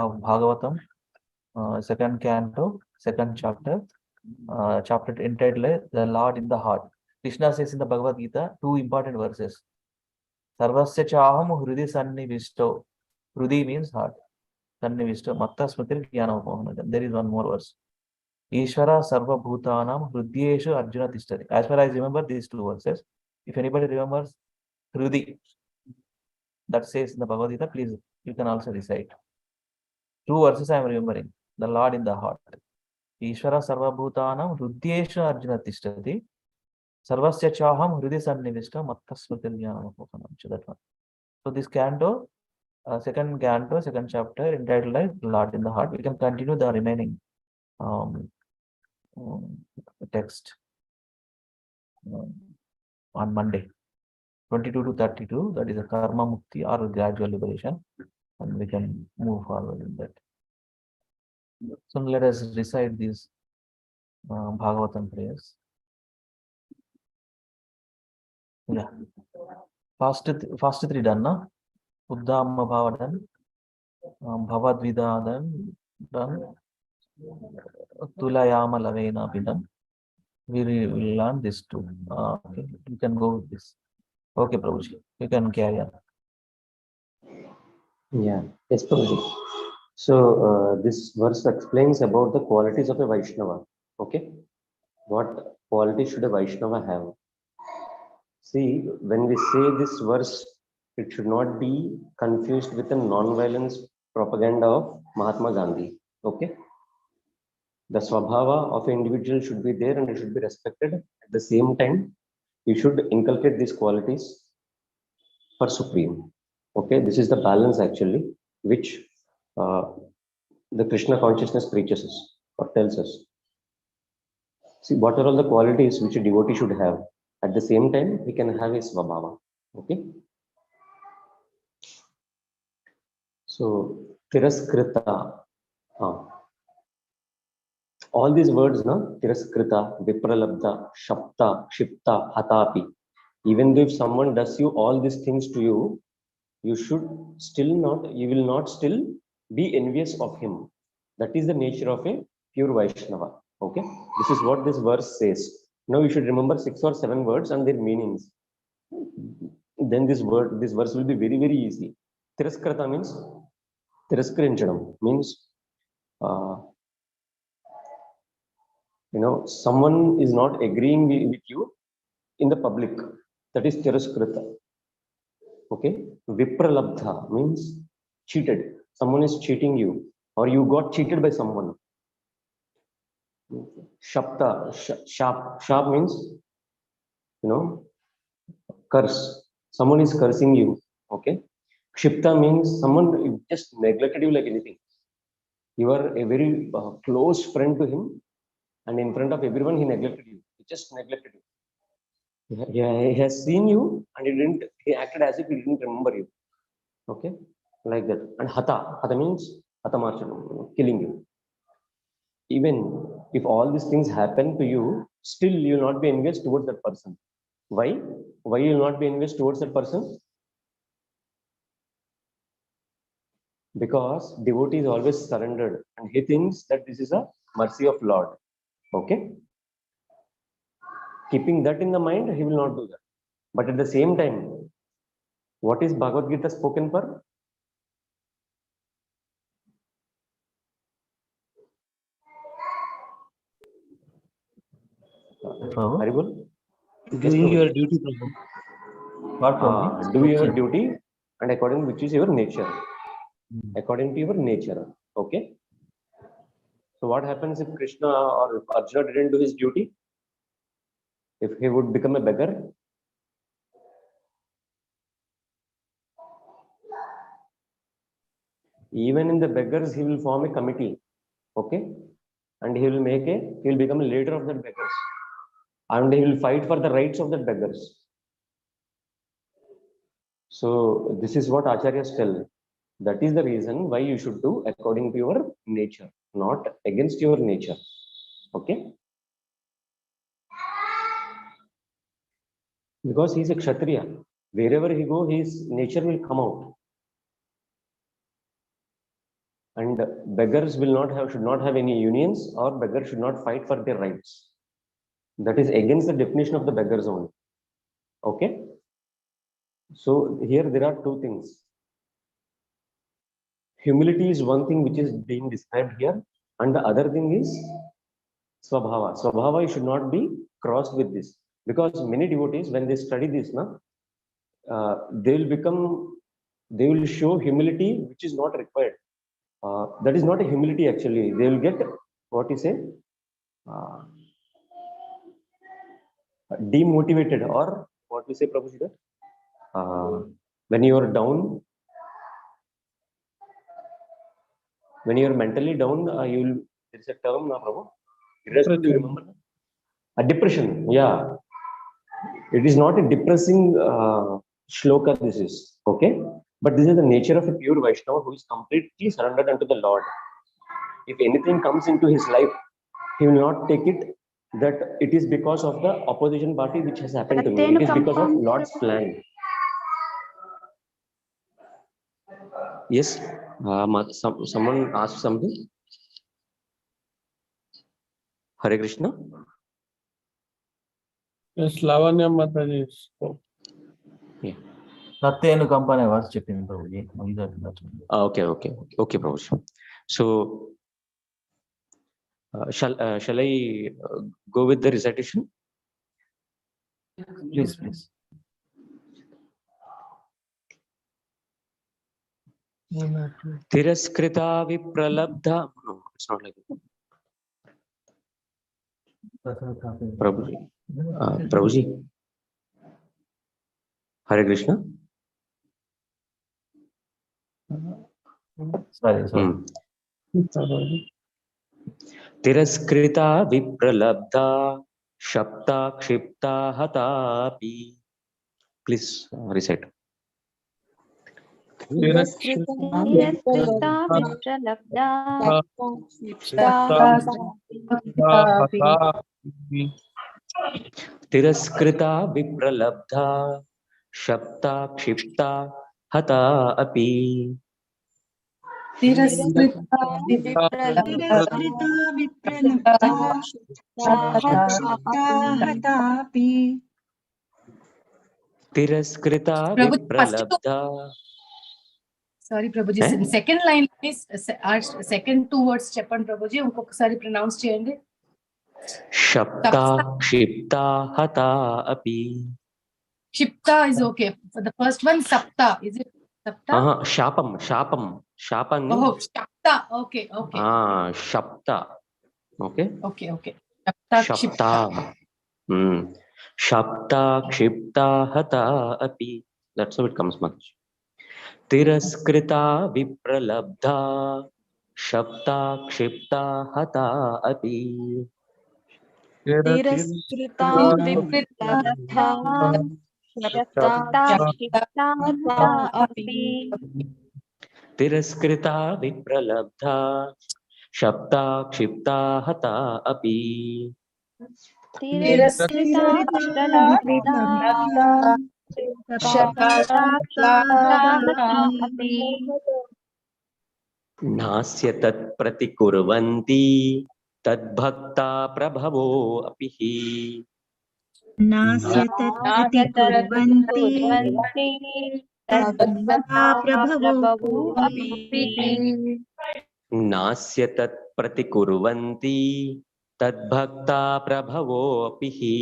of Bhagavatam, second canto, second chapter, chapter entitled The Lord in the Heart. Krishna says in the Bhagavad Gita 2 important verses. Sarvasya chaham hrudi sannivishto. Hrudi means heart. Sannivishto matta smritir jnanamohanam. There is one more verse. Ishvara sarva bhutanam hrudyeshu arjuna tishtati. As far as I remember these 2 verses. If anybody remembers hrudi, that says in the Bhagavad Gita, please, you can also recite. 2 verses I am remembering. The Lord in the heart. Ishvara sarva bhutanam hrudyeshu arjuna tishtati. Sarvasya chaham hrudi sannivishto matta smritir jnanamohanam. That one. So this canto, second canto, second chapter entitled like Lord in the Heart. We can continue the remaining text on Monday. 22 to 32, that is a karma mukti or gradual liberation, and we can move forward in that. So let us recite these Bhagavatam prayers. Yeah, first 3 done, na? Uddhamma Bhava done, Bhavadvida done, Tulayama Lavena done. We will learn this too. Okay, you can go with this. Okay, Prabhuji, you can carry on. Yeah, yes, Prabhuji. So this verse explains about the qualities of a Vaishnava. Okay, what qualities should a Vaishnava have? See, when we say this verse, it should not be confused with the non-violence propaganda of Mahatma Gandhi. Okay, the swabhava of an individual should be there and it should be respected. At the same time, you should inculcate these qualities for supreme. Okay, this is the balance actually which uh, the Krishna consciousness preaches us or tells us. See, what are all the qualities which a devotee should have? At the same time, he can have his svabhava. Okay. So, tiraskrita. All these words, na, tiraskrita, vipralabdha, shapta, shipta, hatapi. Even though if someone does you all these things to you, you should still not, you will not still be envious of him. That is the nature of a pure Vaishnava. Okay, this is what this verse says. Now you should remember 6 or 7 words and their meanings. Then this verse will be very, very easy. Tiraskrata means tiraskrinchadam means someone is not agreeing with you in the public. That is tiraskrita. Okay, vipralabdha means cheated. Someone is cheating you, or you got cheated by someone. Shapta, sharp means curse. Someone is cursing you. Okay, kshipta means someone just neglected you like anything. You are a very close friend to him, and in front of everyone he neglected you. He just neglected you. He has seen you and he acted as if he didn't remember you. Okay, like that. And hata means hatamarchanam, killing you. Even if all these things happen to you, still you will not be envious towards that person. Why you will not be envious towards that person? Because devotee is always surrendered and he thinks that this is a mercy of Lord. Okay, keeping that in the mind, he will not do that. But at the same time, what is Bhagavad Gita spoken for? Haribol? Doing your duty, Prabhu. What from me? Do your duty and according which is your nature. According to your nature. Okay. So what happens if Krishna or if Arjuna didn't do his duty? If he would become a beggar? Even in the beggars, he will form a committee. Okay. And he will become a leader of that beggars. And he will fight for the rights of the beggars. So this is what Acharyas tell. That is the reason why you should do according to your nature, not against your nature. Okay? Because he is a Kshatriya. Wherever he go, his nature will come out. And beggars should not have any unions, or beggars should not fight for their rights. That is against the definition of the beggars only. Okay? So here there are two things. Humility is one thing which is being described here, and the other thing is swabhava. Swabhava should not be crossed with this, because many devotees, when they study this, they will show humility which is not required. That is not a humility actually. They will get what you say, demotivated, or what we say, Prabhu, when you are down. When you are mentally down, there is a term, Prabhu. Do you remember? A depression. Yeah. It is not a depressing shloka, this is. Okay. But this is the nature of a pure Vaishnava who is completely surrendered unto the Lord. If anything comes into his life, he will not take it that it is because of the opposition party which has happened to me. It is because of Lord's plan. Yes. Someone asked something. Hare Krishna. Yes, Lavanya Mataji spoke. Yeah. Satyanu Kampane was checking, Prabhuji. Okay, Prabhuji. So shall I go with the recitation? Please, please. Tiraskrita vipralabdha. No, it's not like that. Prabhuji. Prabhuji. Hare Krishna. Sorry. Tiraskrita vipralabdha shapta kshipta hatapi. Please recite. Tiraskrita vipralabdha Tiraskrita vipralabdha shapta kshipta hata api. Tiraskrita vipralabdha shapta hatapi. Tiraskrita vipralabdha. Sorry, Prabhuji. Second line is second two words చెప్పండి Prabhuji. ఇంకొకసారి pronounce చేయండి. Shapta kshipta hata api. Kshipta is okay. For the first one, sapta. Is it sapta? Shapam. Shapam. Oh, shapta. Okay. Shapta. Okay. Shapta. Shapta kshipta hata api. That's how it comes, Mataji. Tiraskrita vipralabdha shapta kshipta hata api. Tiraskrita vipralabdha shapta kshipta hata api. Tiraskrita vipralabdha shapta kshipta hata api. Tiraskrita vipralabdha shapta kshipta hata api. Nasya tat pratikurvanti tadbhakta prabhavo apihi. Nasya tat pratikurvanti tadbhakta prabhavo apihi. Nasya tat pratikurvanti tadbhakta prabhavo apihi.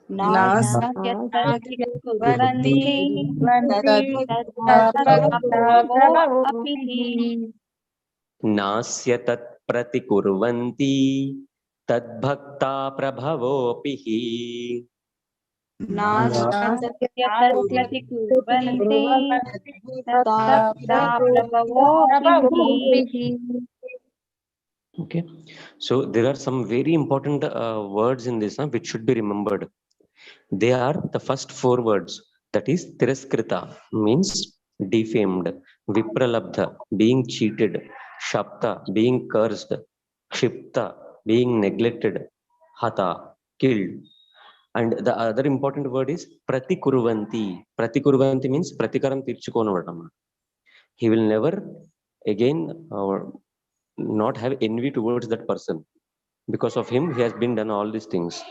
Nasya tat pratikurvanti tadbhakta prabhavo apihi. Nasya tat pratikurvanti tadbhakta prabhavo apihi. Nasya tat pratikurvanti tadbhakta prabhavo apihi. Okay, so there are some very important words in this which should be remembered. They are the first four words, that is Tiraskrita means defamed, Vipralabdha being cheated, Shapta being cursed, Kshipta being neglected, Hata killed. And the other important word is Pratikurvanti. Pratikurvanti means Pratikaram Tirchukonavadam. He will never again not have envy towards that person. Because of him, he has been done all these things.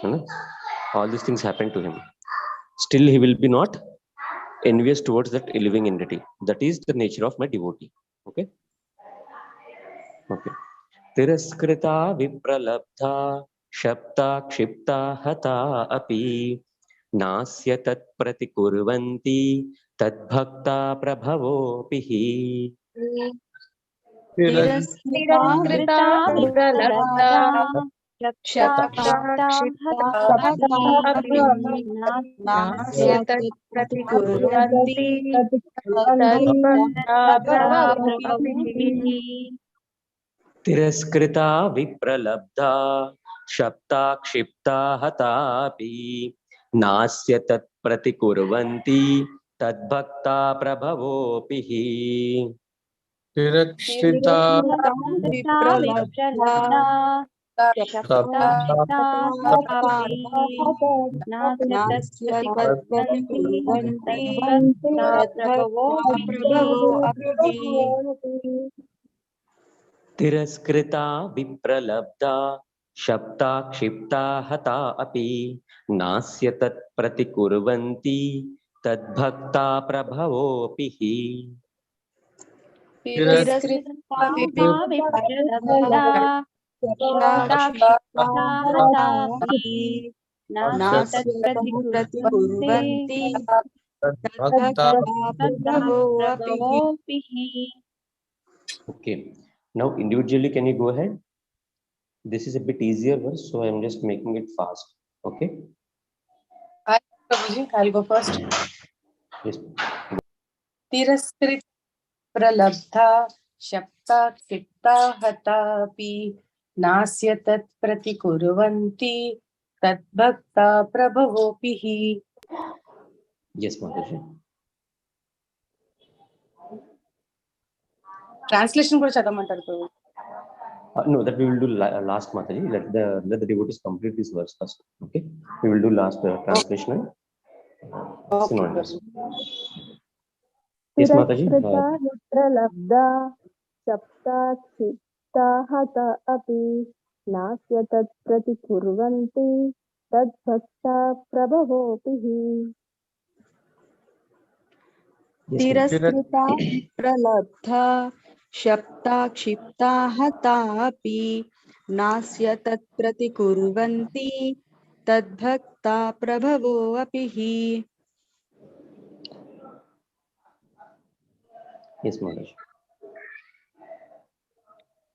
All these things happened to him. Still, he will be not envious towards that living entity. That is the nature of my devotee. Okay. Tiraskrita vipralabdha shapta kshipta hata api nasya tat pratikurvanti tadbhakta prabhavo pihi. Tiraskrita vipralabdha shapta kshipta api nasya tat pratikurvanti tadbhakta prabhavo apihi. Tiraskrita vipralabdha shapta kshipta hatapi nasya tat pratikurvanti tadbhakta prabhavopihi. Tiraskrita vipralabdha shapta kshipta hatapi nasya tat pratikurvanti tadbhakta prabhavo apihi. Tiraskrita vipralabdha shapta kshipta hata api nasya tat pratikurvanti tadbhakta prabhavopihi. तिरस्कृता विप्रलब्धा शब्दाक्षिप्ताहतापि नास्य तत्प्रतिकुर्वन्ति प्रभवोऽपि हि. Okay. Now individually, can you go ahead? This is a bit easier verse, so I am just making it fast. Okay. Prabhuji, I'll go first. Yes. तिरस्कृत प्रलब्धा शब्दा क्षिप्ता हतापि नास्य तत्प्रतिकुर्वन्ति तद्भक्ता प्रभवोऽपि हि. Yes, Mataji. Translation కూడా చదవమంటారు ప్రభు. No, that we will do last, Mataji. Let the devotees complete this verse first. Okay. We will do last translation. Synonyms. Yes, Mataji. तिरस्कृता विप्रलब्धा शब्दाक्षिप्ता हता अपि नास्य तत्प्रतिकुर्वन्ति तद्भक्ता प्रभवोऽपि हि. तिरस्कृता विप्रलब्धा शब्दाक्षिप्ता हतापि नास्य तत्प्रतिकुर्वन्ति तद्भक्ता प्रभवोऽपि हि. Yes, Mataji.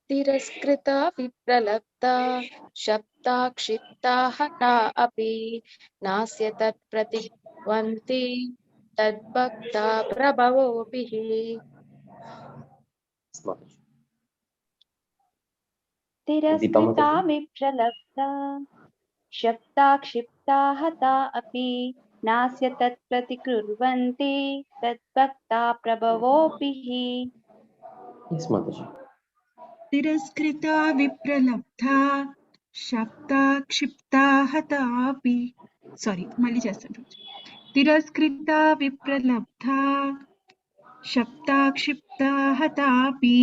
तिरस्कृता विप्रलब्धा शब्दाक्षिप्ता हता अपि नास्य तत्प्रतिकुर्वन्ति तद्भक्ता प्रभवोऽपि हि. तिरस्कृता विप्रलब्धा शब्दाक्षिप्ता हता अपि नास्य तत्प्रतिकुर्वन्ति तद्भक्ता प्रभवोऽपि हि. Yes, Mataji. तिरस्कृता विप्रलब्धा शब्दाक्षिप्ता हतापि मళ్ళీ చేస్తాను. तिरस्कृता विप्रलब्धा शब्दाक्षिप्ता हतापि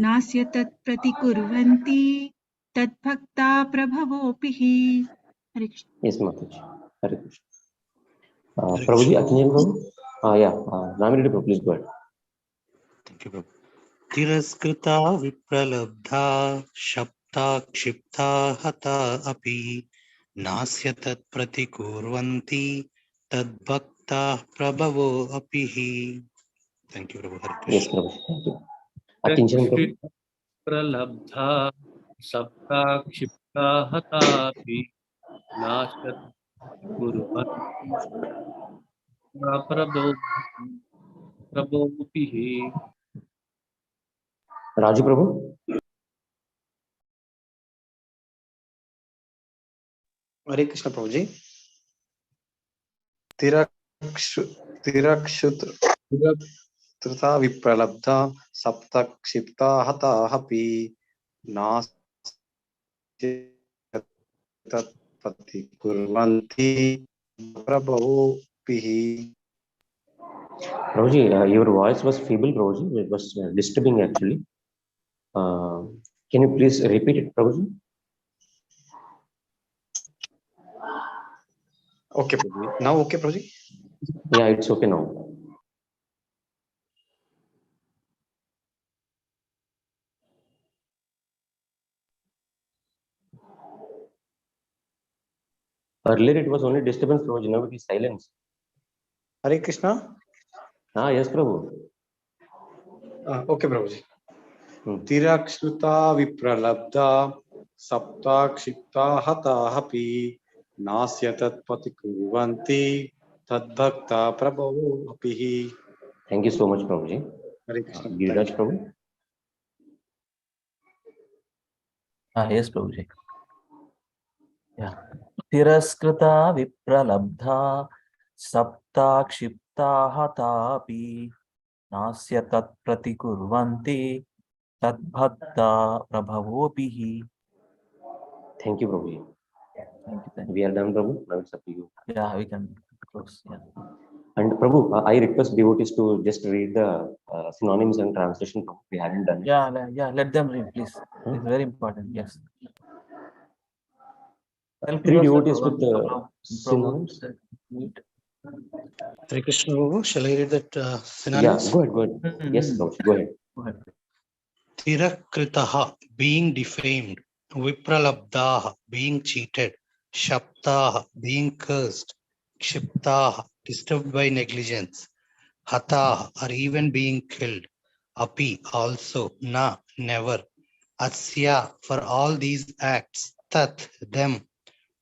नास्य तत्प्रतिकुर्वन्ति तद्भक्ता प्रभवोऽपि हि. हरे Krishna. Yes, Mataji. Hare Krishna. Prabhuji, Ajnal Prabhu? Yeah. Ramiredi Prabhu, please go ahead. Thank you, Prabhu. तिरस्कृता विप्रलब्धा शब्दा क्षिप्ता हता अपि नास्य तत्प्रतिकुर्वन्ति तद्भक्ता प्रभवो अपि हि. Thank you, Prabhu. Hare Yes, Krishna. Prabhu. Thank you. Atkinjan Prabhu. प्रलब्धा सप्ता क्षिप्ता हतापि नाशत कुर्वन्ति प्रभोऽपि हि. Raju Prabhu. Hare Krishna Prabhuji. तिरक्षुता विप्रलब्धा सप्तक्षिप्ता हतापि नास्य तत्प्रतिकुर्वन्ति प्रभवोऽपि हि. Prabhuji, your voice was feeble, Prabhuji. It was disturbing actually. Can you please repeat it, Prabhuji? Okay, Prabhuji. Now okay, Prabhuji? Yeah, it's okay now. Earlier it was only disturbance, Prabhuji. Now it is silence. Hare Krishna. Yes, Prabhu. Okay, Prabhuji. तिरक्षुता विप्रलब्धा सप्ताक्षिप्ता हतापि नास्य तत्प्रतिकुर्वन्ति तद्भक्ता प्रभवोऽपि हि. Thank you so much, Prabhuji. Hare Krishna. Giriraj Prabhu. Yes, Prabhuji. Yeah. तिरस्कृता विप्रलब्धा सप्ता क्षिप्ता हतापि नास्य तत्प्रतिकुर्वन्ति तद्भक्ता प्रभवोऽपि हि. Thank you, Prabhuji. Thank you. We are done, Prabhu. Now it's up to you. Yeah, we can close. Yeah. And Prabhu, I request devotees to just read the synonyms and translation. We haven't done it. Yeah. Let them read, please. It's very important. Yes. Three devotees with synonyms. Hare Krishna, Prabhu. Shall I read that synonyms? Yeah, go ahead. Yes, Prabhu, go ahead. Go ahead. Tirakritaha, being defamed, Vipralabdaha, being cheated, Shaptaha, being cursed, Kshiptaha, disturbed by negligence, Hataha, or even being killed, Api, also, Na, never, Asya, for all these acts, Tat, them,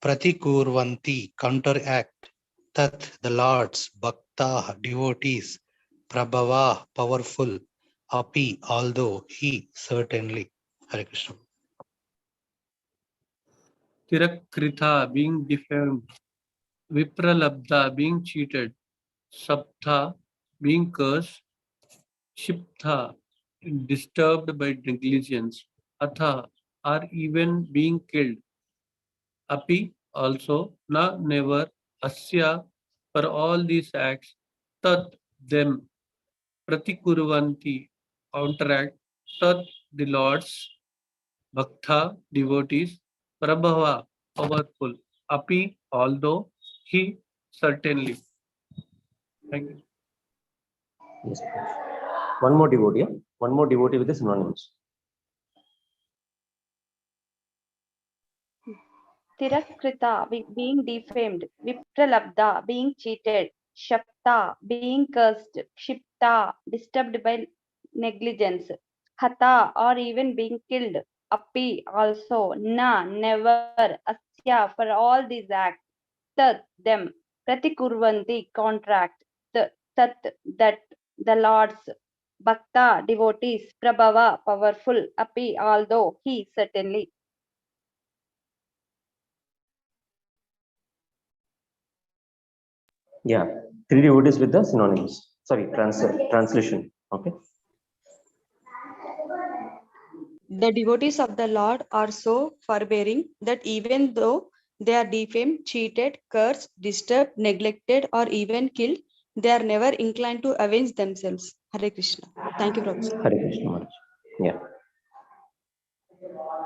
Pratikurvanti, counteract, Tat, the lords, Bhakta, devotees, Prabhava, powerful, Api, although, he, certainly. Hare Krishna. Tirakrita, being defamed. Vipralabdha, being cheated. Saptha, being cursed. Shiptha, disturbed by negligence. Atha, or even being killed. Api, also. Na, never. Asya, for all these acts. Tat, them. Pratikurvanti, counteract. Tat, the lords. Bhakta, devotees. Prabhava, powerful. Api, although. He, certainly. Thank you. Yes. One more devotee. Yeah? One more devotee with the synonyms. Tiraskrita, being defamed, Vipralabdha, being cheated, Shapta, being cursed, Kshipta, disturbed by negligence, Hata, or even being killed, Api, also, Na, never, Asya, for all these acts, Tat, them, Pratikurvanti, contract, Tat, that, the lords, Bhakta, devotees, Prabhava, powerful, Api, although, he, certainly. Yeah, 3 devotees with the synonyms. Sorry, translation. Okay. The devotees of the Lord are so forbearing that even though they are defamed, cheated, cursed, disturbed, neglected, or even killed, they are never inclined to avenge themselves. Hare Krishna. Thank you, Prabhuji. Hare Krishna Maharaj. Yeah.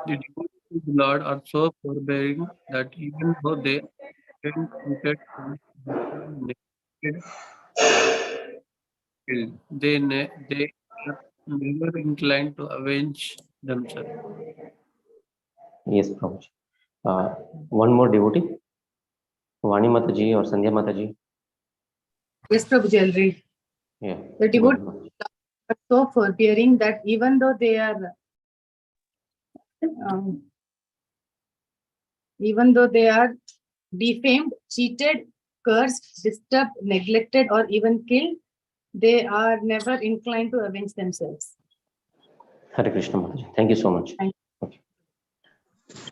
The devotees of the Lord are so forbearing that even though they are treated and neglected, killed, they are never inclined to avenge themselves. Yes, Prabhuji. One more devotee. Vani Mataji or Sandhya Mataji. Yes, Prabhuji, I'll read. Yeah. The go ahead, devotees are so forbearing that even though they are defamed, cheated, cursed, disturbed, neglected, or even killed, they are never inclined to avenge themselves. Hare Krishna Mataji. Thank you so much. Thank Okay.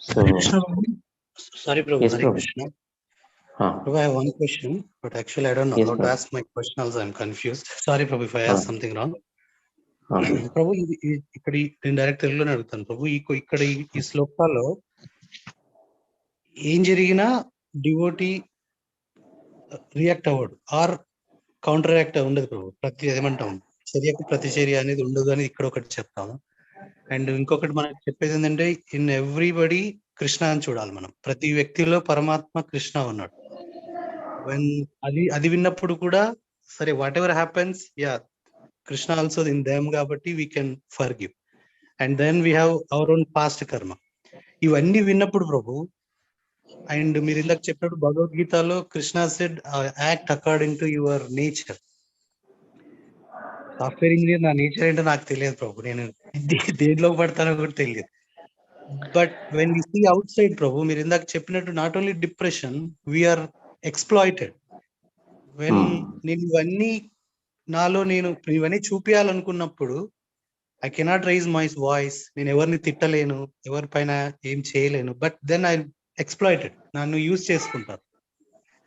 Hare So, Krishna, Prabhu. Sorry, Prabhu. yes, Hare Prabhu. Krishna. Prabhu, I have one question, but actually I don't know Yes, how to Prabhu. ask my question. Also, I'm confused. Sorry, Prabhu, if I ask something wrong. ప్రభు ఇక్కడ నేను direct తెలుగులోనే అడుగుతాను ప్రభు. ఇక్కడ ఈ శ్లోకాలో ఏం జరిగినా devotee react అవ్వడు ఆర్ కౌంటర్ రియాక్ట్ ఉండదు ప్రభు. ప్రతి ఏమంటాం చర్యకు ప్రతిచర్య అనేది ఉండదు అని ఇక్కడ ఒకటి చెప్తాము. అండ్ ఇంకొకటి మనకు చెప్పేది ఏంటంటే ఇన్ ఎవ్రీబడి కృష్ణ అని చూడాలి మనం. ప్రతి వ్యక్తిలో పరమాత్మ కృష్ణ ఉన్నాడు. అది విన్నప్పుడు కూడా సరే whatever happens, yeah Krishna also in them కాబట్టి we can forgive. And then we have our own past karma. ఇవన్నీ విన్నప్పుడు ప్రభు, అండ్ మీరు ఇందాక చెప్పినట్టు భగవద్గీతలో Krishna said act according to your nature. Software engineer నా నేచర్ ఏంటో నాకు తెలియదు ప్రభు. నేను దేంట్లో పడతానో కూడా తెలియదు. But when we see outside ప్రభు, మీరు ఇందాక చెప్పినట్టు not only depression, we are exploited. When నేను ఇవన్నీ చూపించాలనుకున్నప్పుడు I cannot raise my voice. నేను ఎవరిని తిట్టలేను, ఎవరిపైన ఏం చేయలేను. బట్ దెన్ ఐ ఎక్స్ప్లాయిటెడ్, నన్ను యూజ్ చేసుకుంటారు.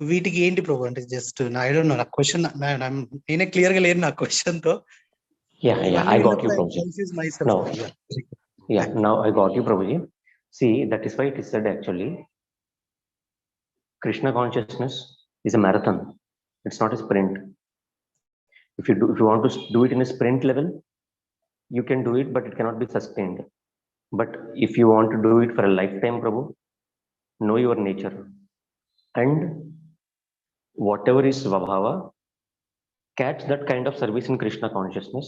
వీటికి ఏంటి ప్రభు? అంటే జస్ట్ ఐ డోంట్ నో. నా క్వశ్చన్ నేనే క్లియర్ గా లేను నా క్వశ్చన్ తో. I got you, Prabhuji. Now I got you, Prabhuji. See, that is why it is said actually, Krishna consciousness is a marathon. It's not a sprint. If you want to do it in a sprint level, you can do it, but it cannot be sustained. But if you want to do it for a lifetime, Prabhu, know your nature. And whatever is Svabhava, catch that kind of service in Krishna consciousness.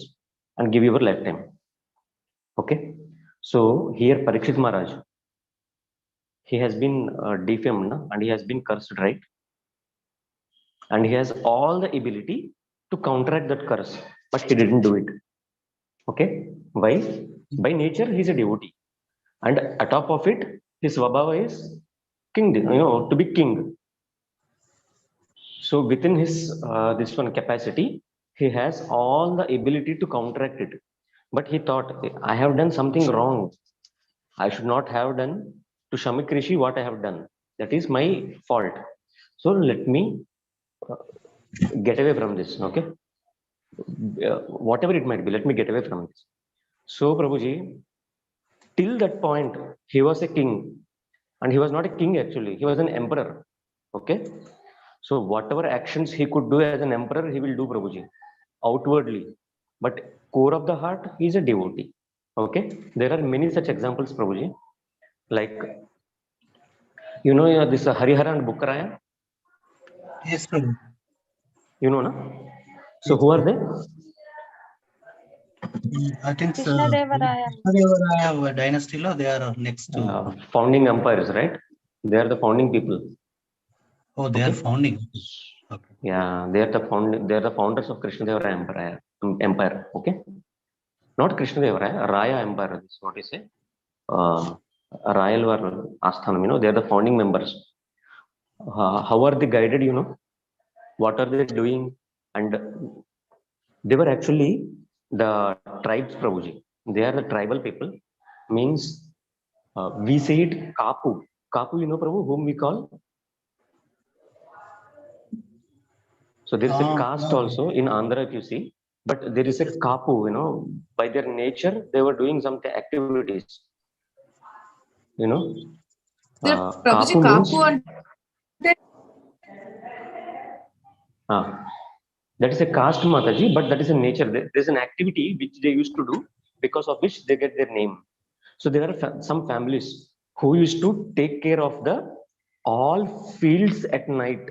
and give your lifetime. Okay. So here Parikshit Maharaj, he has been defamed and he has been cursed, right? And he has all the ability to counteract that curse, but he didn't do it. Okay. Why? By nature, he's a devotee. And atop of it, his Svabhava is king, to be king. So within his this one capacity, he has all the ability to counteract it. But he thought, I have done something wrong. I should not have done to Shamik Rishi what I have done. That is my fault. So let me get away from this. Okay. Whatever it might be, let me get away from this. So Prabhuji, till that point, he was a king. And he was not a king actually, he was an emperor. Okay. So whatever actions he could do as an emperor, he will do, Prabhuji, outwardly. But core of the heart, he is a devotee. Okay. There are many such examples, Prabhuji. Like, this Harihara and Bukkaraya. Yes, Prabhu. You know, na? So who are they? I think Krishnadevaraya. Krishnadevaraya dynasty lo, they are next to Founding empires, right? They are the founding people. Oh, they are founding. Okay. Yeah, they are the founders of Krishnadevaraya empire. Okay. Not Krishnadevaraya, Raya Empire. This is what I say. Rayal were Asthanam, they are the founding members. How are they guided, What are they doing? And they were actually the tribes, Prabhuji. They are the tribal people. Means, we say it Kapu. Kapu, Prabhu, whom we call? So there is a caste also in Andhra, if you see. But there is a Kapu, by their nature, they were doing some activities. Prabhuji, Kapu and that is a caste, Mataji, but that is a nature. There is an activity which they used to do, because of which they get their name. So there are some families who used to take care of all fields at night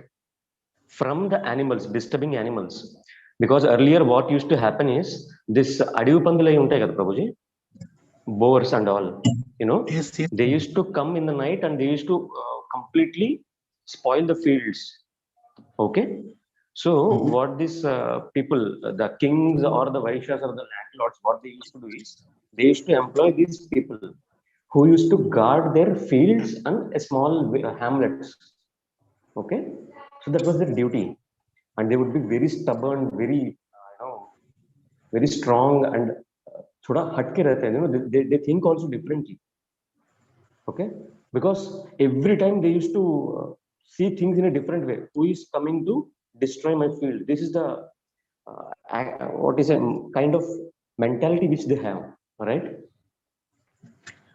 from the animals, disturbing animals. Because earlier what used to happen is this Adivu Pandalai untai kada Prabhuji, boars and all, Yes, yes. they used to come in the night and they used to completely spoil the fields. Okay. So what these people, the kings or the Vaishyas or the landlords, what they used to do is, they used to employ these people who used to guard their fields and small hamlets. Okay. So that was their duty. And they would be very stubborn, very, very strong, and thoda hatke rehte hain, they think also differently. Okay. Because every time they used to see things in a different way. Who is coming to destroy my field? This is the what is a kind of mentality which they have, right?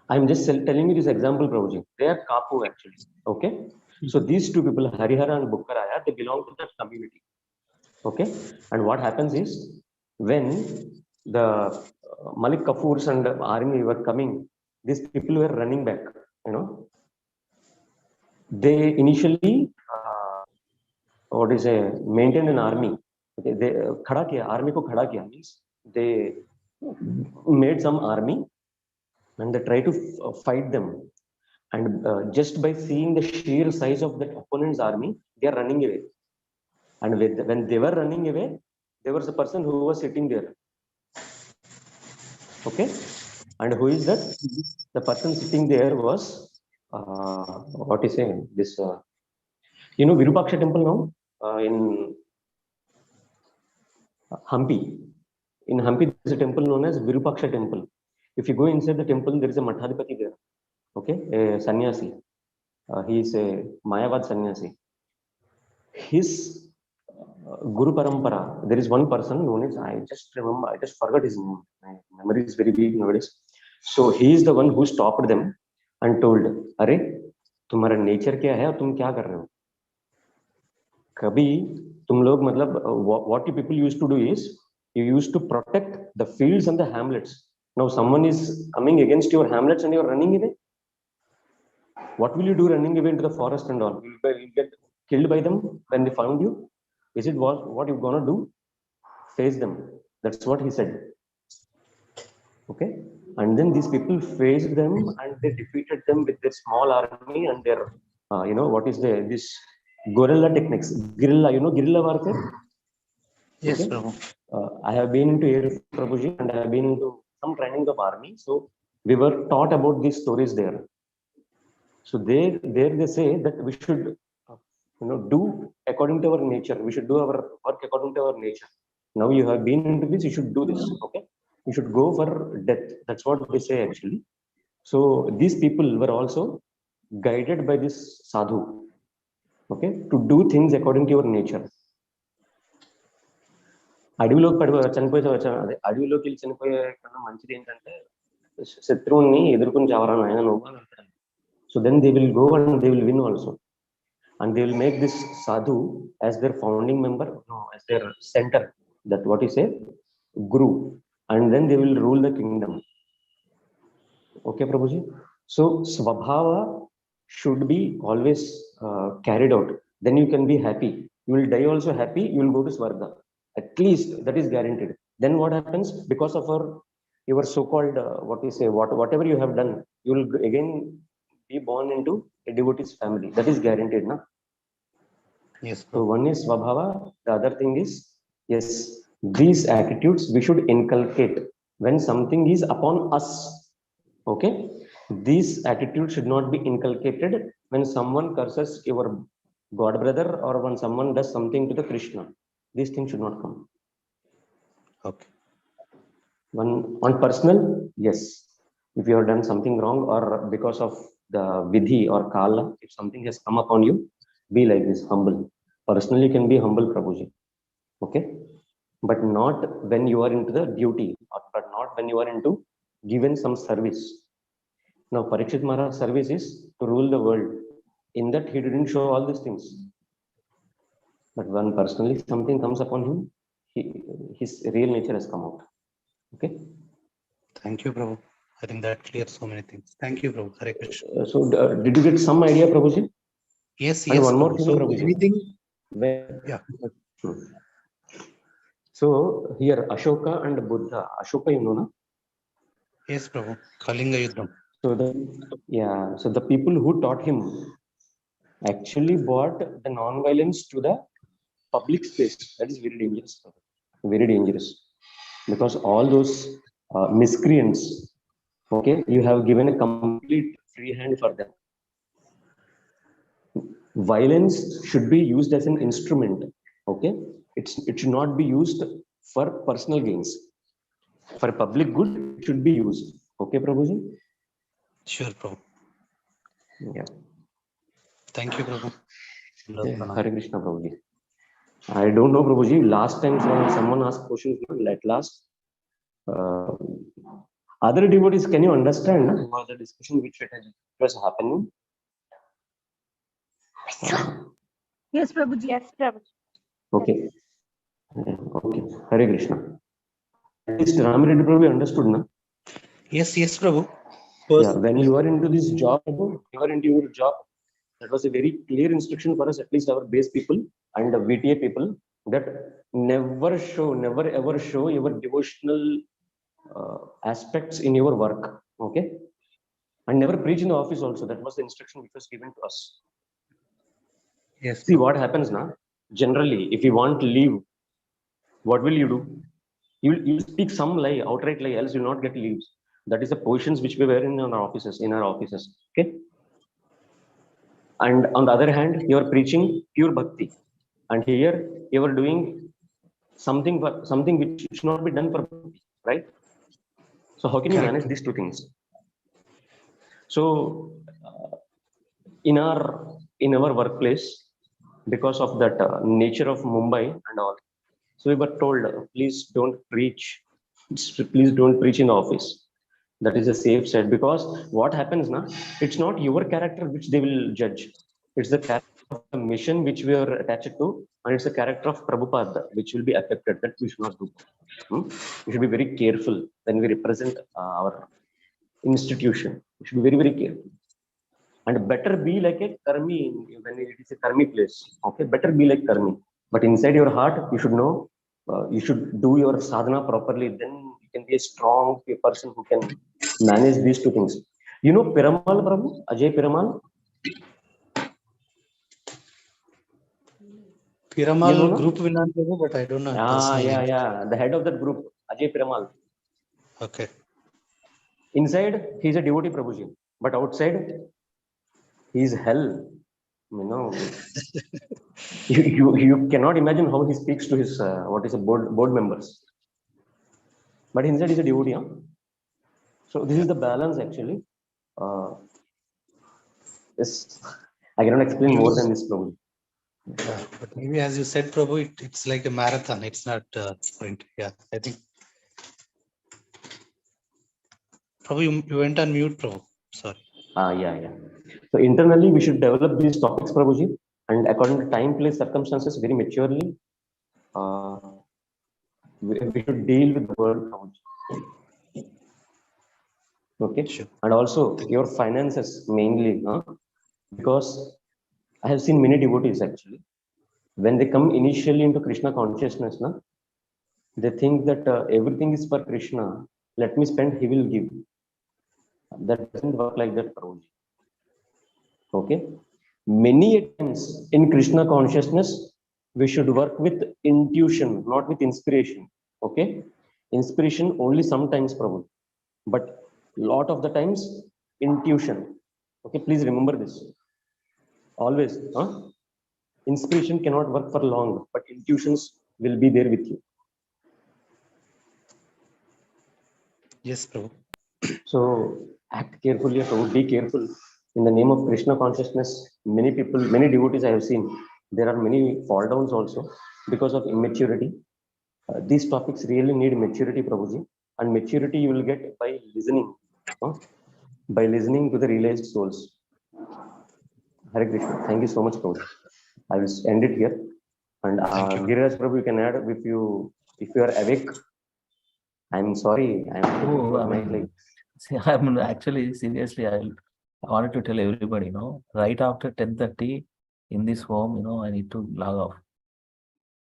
I'm just telling you this example, Prabhuji. They are Kapu actually. Okay. So these two people, Harihara and Bukkaraya, they belong to that community. Okay. And what happens is, when the Malik Kafurs and the army were coming, these people were running back, They initially, maintained an army. Okay, they army ko khada kiya means they made some army and they try to fight them. And just by seeing the sheer size of that opponent's army, they are running away. And when they were running away, there was a person who was sitting there. Okay, and who is that? The person sitting there was this. Virupaksha temple now in Hampi. In Hampi, there is a temple known as Virupaksha temple. If you go inside the temple, there is a Mathadipati there. Okay, a sannyasi. He is a Mayavad sannyasi. His Guru Parampara, there is one person known as, I just forgot his name. My memory is very weak nowadays. So he is the one who stopped them and told, "Arey, तुम्हारा nature क्या है और तुम क्या कर रहे हो? कभी तुम लोग मतलब what you people used to do is, you used to protect the fields and the hamlets. Now someone is coming against your hamlets and you are running away. What will you do running away into the forest and all? Will you get killed by them when they found you? Is it what you're gonna do? Face them." That's what he said. Okay, and then these people faced them and they defeated them with their small army and their what is this guerrilla techniques, guerrilla, guerrilla warfare. Yes, Okay. Prabhu. I have been into Air Force, Prabhuji, and I have been into some training of army. So we were taught about these stories there. So there they say that we should, do according to our nature. We should do our work according to our nature. Now you have been into this, you should do this. Okay, you should go for death. That's what they say actually. So these people were also guided by this sadhu. Okay, to do things according to your nature. అడవిలోకి అదే అడవిలోకి వెళ్ళి చనిపోయే కన్నా మంచిది ఏంటంటే శత్రువుని ఎదుర్కొని చావరా ఆయన నువ్వు అని అంటాడు. So then they will go and they will win also and they will make this sadhu as their founding member, as their centre, that what is a guru, and then they will rule the kingdom. Okay, Prabhuji. So Swabhava should be always carried out. Then you can be happy. You will die also happy. You will go to Swarga. At least that is guaranteed. Then what happens? Because of your so-called whatever you have done, you will again be born into a devotee's family. That is guaranteed, na? Yes. So one is Swabhava. The other thing is, yes, these attitudes we should inculcate when something is upon us. Okay, these attitudes should not be inculcated when someone curses your god brother or when someone does something to the Krishna. These things should not come. Okay. On personal, yes, if you have done something wrong or because of the vidhi or kala, if something has come upon you, be like this, humble. Personally, you can be humble, Prabhuji. Okay, but not when you are into the duty, but not when you are into given some service. Now, Parikshit Maharaj's service is to rule the world. In that, he didn't show all these things. But when personally something comes upon him, his real nature has come out. Okay. Thank you, Prabhu. I think that clears so many things. Thank you, Prabhu. Hare Krishna. So, did you get some idea, Prabhuji? Yes, and yes. one more Prabhu. thing, So Prabhuji. anything? Yeah. So here, Ashoka and Buddha. Ashoka, you know, na? Yes, Prabhu. Kalinga Yuddham. So the people who taught him actually brought the non-violence to the public space. That is very dangerous. Very dangerous. Because all those miscreants, okay, you have given a complete free hand for them. Violence should be used as an instrument. Okay, it should not be used for personal gains. For public good, it should be used. Okay, Prabhuji? Sure, Prabhu. Yeah. Thank you, Prabhu. Hare Krishna, Prabhuji. I don't know, Prabhuji. Last time someone asked questions at last. Other devotees, can you understand about the discussion which was happening? Yes, Prabhuji. Yes, Prabhuji. Okay. Okay. Hare Krishna. At least Ramiredi Prabhu understood, na? Yes, yes, Prabhu. Yeah, when you are into this job, you are into your job. That was a very clear instruction for us, at least our base people and the VTA people, that never ever show your devotional aspects in your work. Okay, and never preach in the office also. That was the instruction which was given to us. Yes. See what happens now. Generally, if you want to leave, what will you do? You speak some lie, outright lie, else you will not get leaves. That is the positions which we were in our offices. Okay. And on the other hand, you are preaching pure bhakti, and here you are doing something which should not be done for bhakti, right? So how can you manage these two things? So in our workplace, because of that nature of Mumbai and all, so we were told, please don't preach in the office. That is a safe side, because what happens now, it's not your character which they will judge. It's the character of the mission which we are attached to, and it's the character of Prabhupada which will be affected. That we should not do. We should be very careful when we represent our institution. We should be very, very careful. And better be like a karmi when it is a karmi place. Okay, better be like karmi. But inside your heart, you should know, you should do your sadhana properly. Then you can be a strong person who can manage these two things. You know Piramal Prabhu, Ajay Piramal? Piramal You know, no? group winner, but I don't know. Yeah, the head of that group, Ajay Piramal. Okay. Inside, he's a devotee Prabhuji, but outside, he's hell. You know, you cannot imagine how he speaks to his board members. But inside, he's a devotee. Huh? So this is the balance actually. Yes, I cannot explain more than this, Prabhu. Yeah, but maybe as you said, Prabhu, it's like a marathon. It's not sprint. Yeah, I think. Prabhu, you went on mute, Prabhu. Sorry. Yeah. So internally, we should develop these topics, Prabhuji, and according to time, place, circumstances, very maturely, we should deal with the world, Prabhuji. Okay, Sure. and also your finances mainly, because I have seen many devotees actually, when they come initially into Krishna consciousness, they think that everything is for Krishna. Let me spend, he will give. That doesn't work like that, Prabhuji. Okay, many times in Krishna consciousness, we should work with intuition, not with inspiration. Okay, inspiration only sometimes, Prabhu, but lot of the times intuition. Okay, please remember this always. Inspiration cannot work for long, but intuitions will be there with you. Yes, Prabhu. So act carefully, Prabhu. Be careful. In the name of Krishna consciousness, many people, many devotees I have seen, there are many fall downs also because of immaturity. These topics really need maturity, Prabhuji, and maturity you will get by listening, by listening to the realized souls. Hare Krishna. Thank you so much, Prabhu. I will end it here. And Giriraj Prabhu, you can add if you are awake. I'm sorry. See, I'm actually seriously. I wanted to tell everybody, right after 10:30 in this home, I need to log off.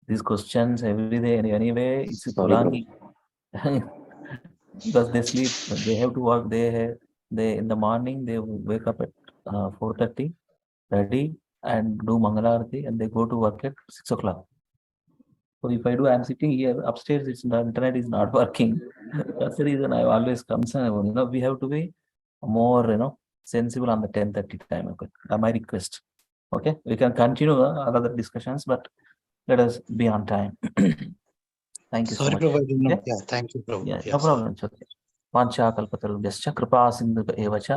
These questions every day, anyway, it's prolonging. Because they sleep, they have to work. They in the morning they wake up at 4:30, ready and do Mangalarati, and they go to work at 6 o'clock. So if I do, I'm sitting here upstairs. The internet is not working. That's the reason I always concern. We have to be more, sensible on the 10:30 time. Okay, my request. Okay, we can continue other discussions, but let us be on time. Thank you so much. Prabhu, yeah, thank you, Prabhu. Yeah, Yes. no problem. It's okay. Vanchakalpatarubhyascha kripa sindhu evacha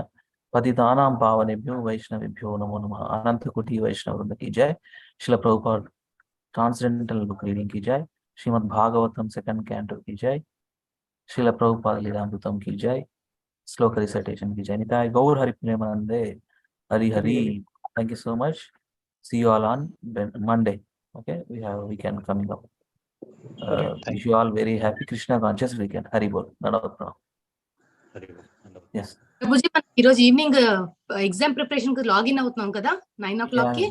patitanam pavanebhyo vaishnavibhyo namo namah. Ananta Koti Vaishnava Vrinda ki jai. Srila Prabhupada Transcendental Book Reading ki jai. Srimad Bhagavatam 2nd Canto ki jai. Srila Prabhupada Lilamrita-4th ki jai. Sloka recitation ki jai. Nitai Gaur Hari Premanande. Hari Hari. Thank you so much. See you all on Monday. Okay, we have a weekend coming up. Wish you all very happy Krishna conscious weekend. Hari Bol. Yes. Prabhuji మనం ఈరోజు evening exam preparation కి login అవుతున్నాం కదా 9 o'clock కి.